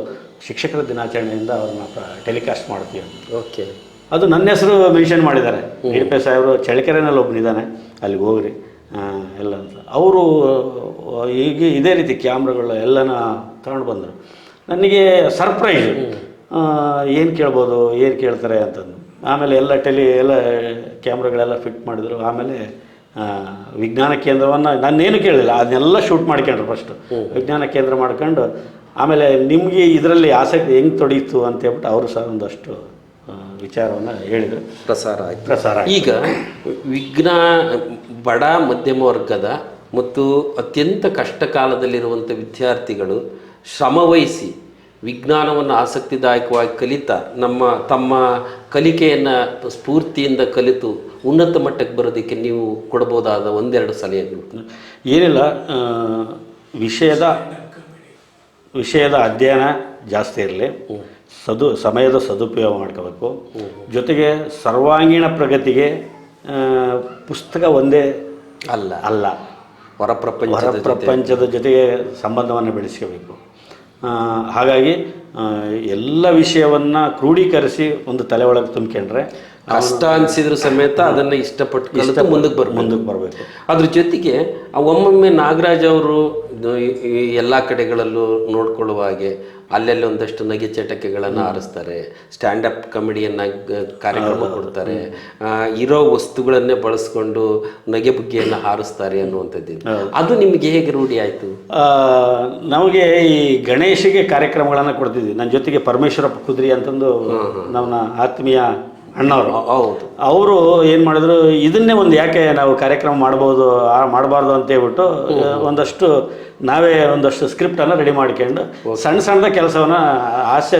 ಶಿಕ್ಷಕರ ದಿನಾಚರಣೆಯಿಂದ ಅವ್ರನ್ನ ಟೆಲಿಕಾಸ್ಟ್ ಮಾಡ್ತೀವಿ. ಓಕೆ. ಅದು ನನ್ನ ಹೆಸರು ಮೆನ್ಷನ್ ಮಾಡಿದ್ದಾರೆ. DDP ಸಾಹೇಬರು ಚಳ್ಳಕೆರೆನಲ್ಲಿ ಒಬ್ಬನಿದ್ದಾನೆ, ಅಲ್ಲಿಗೆ ಹೋಗ್ರಿ ಎಲ್ಲ ಅಂತ. ಅವರು ಈಗ ಇದೇ ರೀತಿ ಕ್ಯಾಮ್ರಾಗಳು ಎಲ್ಲನ ತಗೊಂಡು ಬಂದರು. ನನಗೆ ಸರ್ಪ್ರೈಸು, ಏನು ಕೇಳ್ಬೋದು, ಏನು ಕೇಳ್ತಾರೆ ಅಂತಂದು. ಆಮೇಲೆ ಎಲ್ಲ ಎಲ್ಲ ಕ್ಯಾಮ್ರಾಗಳೆಲ್ಲ ಫಿಟ್ ಮಾಡಿದ್ರು. ಆಮೇಲೆ ವಿಜ್ಞಾನ ಕೇಂದ್ರವನ್ನು ನಾನೇನು ಕೇಳಲಿಲ್ಲ, ಅದನ್ನೆಲ್ಲ ಶೂಟ್ ಮಾಡ್ಕೊಂಡ್ರು. ಫಸ್ಟು ವಿಜ್ಞಾನ ಕೇಂದ್ರ ಮಾಡ್ಕೊಂಡು ಆಮೇಲೆ ನಿಮಗೆ ಇದರಲ್ಲಿ ಆಸಕ್ತಿ ಹೆಂಗೆ ತೊಡೀತು ಅಂತ ಹೇಳ್ಬಿಟ್ಟು ಅವರು ಸಹ ಒಂದಷ್ಟು ವಿಚಾರವನ್ನು ಹೇಳಿದರು. ಪ್ರಸಾರ ಈಗ ಬಡ ಮಧ್ಯಮ ವರ್ಗದ ಮತ್ತು ಅತ್ಯಂತ ಕಷ್ಟ ಕಾಲದಲ್ಲಿರುವಂಥ ವಿದ್ಯಾರ್ಥಿಗಳು ಶ್ರಮವಹಿಸಿ ವಿಜ್ಞಾನವನ್ನು ಆಸಕ್ತಿದಾಯಕವಾಗಿ ಕಲಿತಾ ತಮ್ಮ ಕಲಿಕೆಯನ್ನು ಸ್ಫೂರ್ತಿಯಿಂದ ಕಲಿತು ಉನ್ನತ ಮಟ್ಟಕ್ಕೆ ಬರೋದಕ್ಕೆ ನೀವು ಕೊಡ್ಬೋದಾದ 1-2 ಸಲಹೆಗಳು? ಏನಿಲ್ಲ, ವಿಷಯದ ಅಧ್ಯಯನ ಜಾಸ್ತಿ ಇರಲಿ, ಸಮಯದ ಸದುಪಯೋಗ ಮಾಡ್ಕೋಬೇಕು. ಜೊತೆಗೆ ಸರ್ವಾಂಗೀಣ ಪ್ರಗತಿಗೆ ಪುಸ್ತಕ ಒಂದೇ ಅಲ್ಲ, ಹೊರ ಪ್ರಪಂಚದ ಜೊತೆಗೆ ಸಂಬಂಧವನ್ನು ಬೆಳೆಸ್ಕೋಬೇಕು. ಹಾಗಾಗಿ ಎಲ್ಲ ವಿಷಯವನ್ನು ಕ್ರೋಢೀಕರಿಸಿ ಒಂದು ತಲೆ ಒಳಗೆ ತುಂಬಿಕೊಂಡ್ರೆ ಕಷ್ಟ ಅನಿಸಿದ್ರು ಸಮೇತ ಅದನ್ನು ಇಷ್ಟಪಟ್ಟು ಮುಂದಕ್ಕೆ ಬರಬೇಕು. ಅದ್ರ ಜೊತೆಗೆ ಒಮ್ಮೊಮ್ಮೆ ನಾಗರಾಜ್ ಅವರು ಎಲ್ಲ ಕಡೆಗಳಲ್ಲೂ ನೋಡ್ಕೊಳ್ಳುವ ಹಾಗೆ ಅಲ್ಲೆಲ್ಲ ಒಂದಷ್ಟು ನಗೆ ಚಟಕೆಗಳನ್ನು ಆರಿಸ್ತಾರೆ, ಸ್ಟ್ಯಾಂಡಪ್ ಕಾಮಿಡಿಯನ್ನು ಕಾರ್ಯಕ್ರಮ ಕೊಡ್ತಾರೆ, ಇರೋ ವಸ್ತುಗಳನ್ನೇ ಬಳಸ್ಕೊಂಡು ನಗೆ ಬುಗ್ಗೆಯನ್ನು ಹಾರಿಸ್ತಾರೆ ಅನ್ನುವಂಥದ್ದು. ಅದು ನಿಮಗೆ ಹೇಗೆ ರೂಢಿ ಆಯಿತು? ನಮಗೆ ಈ ಗಣೇಶಿಗೆ ಕಾರ್ಯಕ್ರಮಗಳನ್ನು ಕೊಡ್ತಿದ್ವಿ. ನನ್ನ ಜೊತೆಗೆ ಪರಮೇಶ್ವರಪ್ಪ ಕುದ್ರಿ ಅಂತಂದು ನಮ್ಮ ಆತ್ಮೀಯ ಅಣ್ಣವರು. ಹೌದು, ಅವರು ಏನು ಮಾಡಿದ್ರು, ಇದನ್ನೇ ಒಂದು ಯಾಕೆ ನಾವು ಕಾರ್ಯಕ್ರಮ ಮಾಡಬಾರ್ದು ಅಂತ ಹೇಳ್ಬಿಟ್ಟು ನಾವೇ ಒಂದಷ್ಟು ಸ್ಕ್ರಿಪ್ಟನ್ನು ರೆಡಿ ಮಾಡ್ಕೊಂಡು ಸಣ್ಣದ ಕೆಲಸವನ್ನು ಹಾಸ್ಯ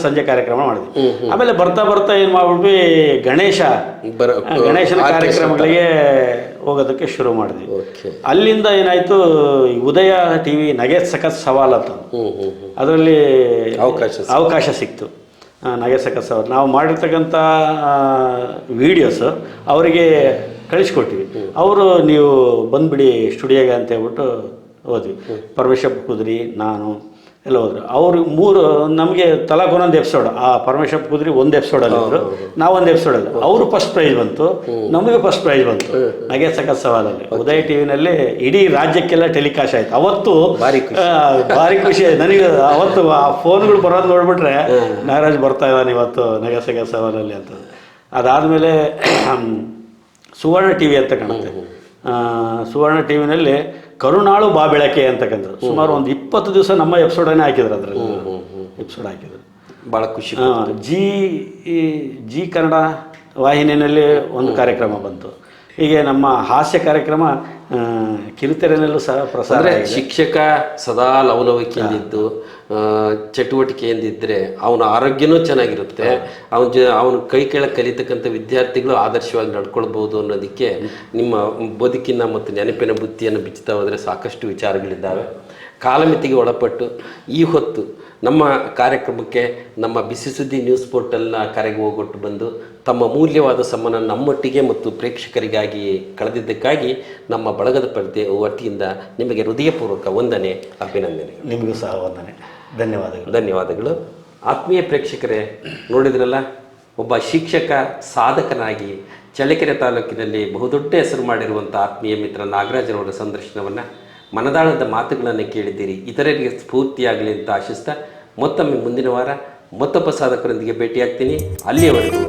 ಸಂಜೆ ಕಾರ್ಯಕ್ರಮ ಮಾಡಿದ್ವಿ. ಆಮೇಲೆ ಬರ್ತಾ ಏನು ಮಾಡ್ಬಿಟ್ವಿ, ಗಣೇಶನ ಕಾರ್ಯಕ್ರಮಗಳಿಗೆ ಹೋಗೋದಕ್ಕೆ ಶುರು ಮಾಡಿದ್ವಿ. ಅಲ್ಲಿಂದ ಏನಾಯ್ತು, ಉದಯ TV ನಗೆ ಸಖತ್ ಸವಾಲ್ ಅಂತ ಅದರಲ್ಲಿ ಅವಕಾಶ ಸಿಕ್ತು. ನಗೆ ಸಖತ್ ಸವಾಲ್ ನಾವು ಮಾಡಿರ್ತಕ್ಕಂಥ ವೀಡಿಯೋಸು ಅವರಿಗೆ ಕಳಿಸ್ಕೊಟ್ಟಿವಿ. ಅವರು ನೀವು ಬಂದುಬಿಡಿ ಸ್ಟುಡಿಯೋಗೆ ಅಂತ ಹೇಳ್ಬಿಟ್ಟು ಹೋದ್ವಿ. ಪರಮೇಶ್ವರಪ್ಪ ಕುದ್ರಿ, ನಾನು ಎಲ್ಲ ಹೋದ್ರು. ಅವರು ನಮಗೆ ತಲಾಕೊಂದೊಂದು ಎಪಿಸೋಡ್. ಆ ಪರಮೇಶ್ವರಪ್ಪ ಕುದ್ರಿ ಒಂದು ಎಪಿಸೋಡಲ್ಲಿದ್ದರು, ನಾವು ಒಂದು ಎಪಿಸೋಡಲ್ಲಿ. ಅವರು ಫಸ್ಟ್ ಪ್ರೈಸ್ ಬಂತು, ನಮಗೆ ಫಸ್ಟ್ ಪ್ರೈಸ್ ಬಂತು ನಗೆ ಸಖತ್ ಸವಾಲಲ್ಲಿ. ಉದಯ TVನಲ್ಲಿ ಇಡೀ ರಾಜ್ಯಕ್ಕೆಲ್ಲ ಟೆಲಿಕಾಸ್ಟ್ ಆಯ್ತು. ಅವತ್ತು ಭಾರಿ ಖುಷಿ ಆಯ್ತು ನನಗೆ. ಅವತ್ತು ಆ ಫೋನ್ಗಳು ಬರೋದು ನೋಡ್ಬಿಟ್ರೆ ನಾಗರಾಜ್ ಬರ್ತಾ ಇದ್ದಾನೆ ಇವತ್ತು ನಗೆ ಸಖತ್ ಸವಾಲಲ್ಲಿ ಅಂತ. ಅದಾದಮೇಲೆ ಸುವರ್ಣ TV ಅಂತ ಕಾಣುತ್ತೆ. ಸುವರ್ಣ TVನಲ್ಲಿ ಕರುಣಾಳು ಬಾ ಬೆಳಕೆ ಅಂತಕ್ಕಂಥದ್ದು ಸುಮಾರು ಒಂದು 20 ದಿವಸ ನಮ್ಮ ಎಪಿಸೋಡನ್ನೇ ಹಾಕಿದ್ರು. ಅದರಲ್ಲಿ ಎಪಿಸೋಡ್ ಹಾಕಿದ್ರು, ಭಾಳ ಖುಷಿ. ಜಿ ಕನ್ನಡ ವಾಹಿನಿಯಲ್ಲಿ ಒಂದು ಕಾರ್ಯಕ್ರಮ ಬಂತು. ಹೀಗೆ ನಮ್ಮ ಹಾಸ್ಯ ಕಾರ್ಯಕ್ರಮ ಕಿರುತೆರೆನಲ್ಲೂ ಸಹ ಪ್ರಸಾರ ಅಂದರೆ ಆಗಿದೆ. ಶಿಕ್ಷಕ ಸದಾ ಲವಲವಿಕೆಯಿಂದಿದ್ದು ಚಟುವಟಿಕೆಯಿಂದಿದ್ದರೆ ಅವನ ಆರೋಗ್ಯನೂ ಚೆನ್ನಾಗಿರುತ್ತೆ, ಅವನ ಕೈ ಕೆಳಗೆ ಕಲಿತಕ್ಕಂಥ ವಿದ್ಯಾರ್ಥಿಗಳು ಆದರ್ಶವಾಗಿ ನಡ್ಕೊಳ್ಬೋದು ಅನ್ನೋದಕ್ಕೆ ನಿಮ್ಮ ಬದುಕಿನ ಮತ್ತು ನೆನಪಿನ ಬುತ್ತಿಯನ್ನು ಬಿಚ್ಚುತ್ತಾ ಹೋದರೆ ಸಾಕಷ್ಟು ವಿಚಾರಗಳಿದ್ದಾವೆ. ಕಾಲಮಿತಿಗೆ ಒಳಪಟ್ಟು ಈ ಹೊತ್ತು ನಮ್ಮ ಕಾರ್ಯಕ್ರಮಕ್ಕೆ ನಮ್ಮ ಬಿಸಿ ಸುದ್ದಿ ನ್ಯೂಸ್ ಪೋರ್ಟಲ್ನ ಕರೆಗೆ ಹೋಗೊಟ್ಟು ಬಂದು ತಮ್ಮ ಮೂಲ್ಯವಾದ ಸಮಯ ನಮ್ಮೊಟ್ಟಿಗೆ ಮತ್ತು ಪ್ರೇಕ್ಷಕರಿಗಾಗಿ ಕಳೆದಿದ್ದಕ್ಕಾಗಿ ನಮ್ಮ ಬಳಗದ ವತಿಯಿಂದ ನಿಮಗೆ ಹೃದಯಪೂರ್ವಕ ವಂದನೆ, ಅಭಿನಂದನೆ. ನಿಮಗೂ ಸಹ ವಂದನೆ, ಧನ್ಯವಾದಗಳು. ಧನ್ಯವಾದಗಳು. ಆತ್ಮೀಯ ಪ್ರೇಕ್ಷಕರೇ, ನೋಡಿದ್ರಲ್ಲ, ಒಬ್ಬ ಶಿಕ್ಷಕ ಸಾಧಕನಾಗಿ ಚಳ್ಳಕೆರೆ ತಾಲೂಕಿನಲ್ಲಿ ಬಹುದೊಡ್ಡ ಹೆಸರು ಮಾಡಿರುವಂಥ ಆತ್ಮೀಯ ಮಿತ್ರ ನಾಗರಾಜರವರ ಸಂದರ್ಶನವನ್ನು, ಮನದಾಳದ ಮಾತುಗಳನ್ನು ಕೇಳಿದ್ದೀರಿ. ಇತರರಿಗೆ ಸ್ಫೂರ್ತಿಯಾಗಲಿ ಅಂತ ಆಶಿಸ್ತಾ ಮತ್ತೊಮ್ಮೆ ಮುಂದಿನ ವಾರ ಮತ್ತೊಬ್ಬ ಸಾಧಕರೊಂದಿಗೆ ಭೇಟಿಯಾಗ್ತೀನಿ. ಅಲ್ಲಿಯವರೆಗೂ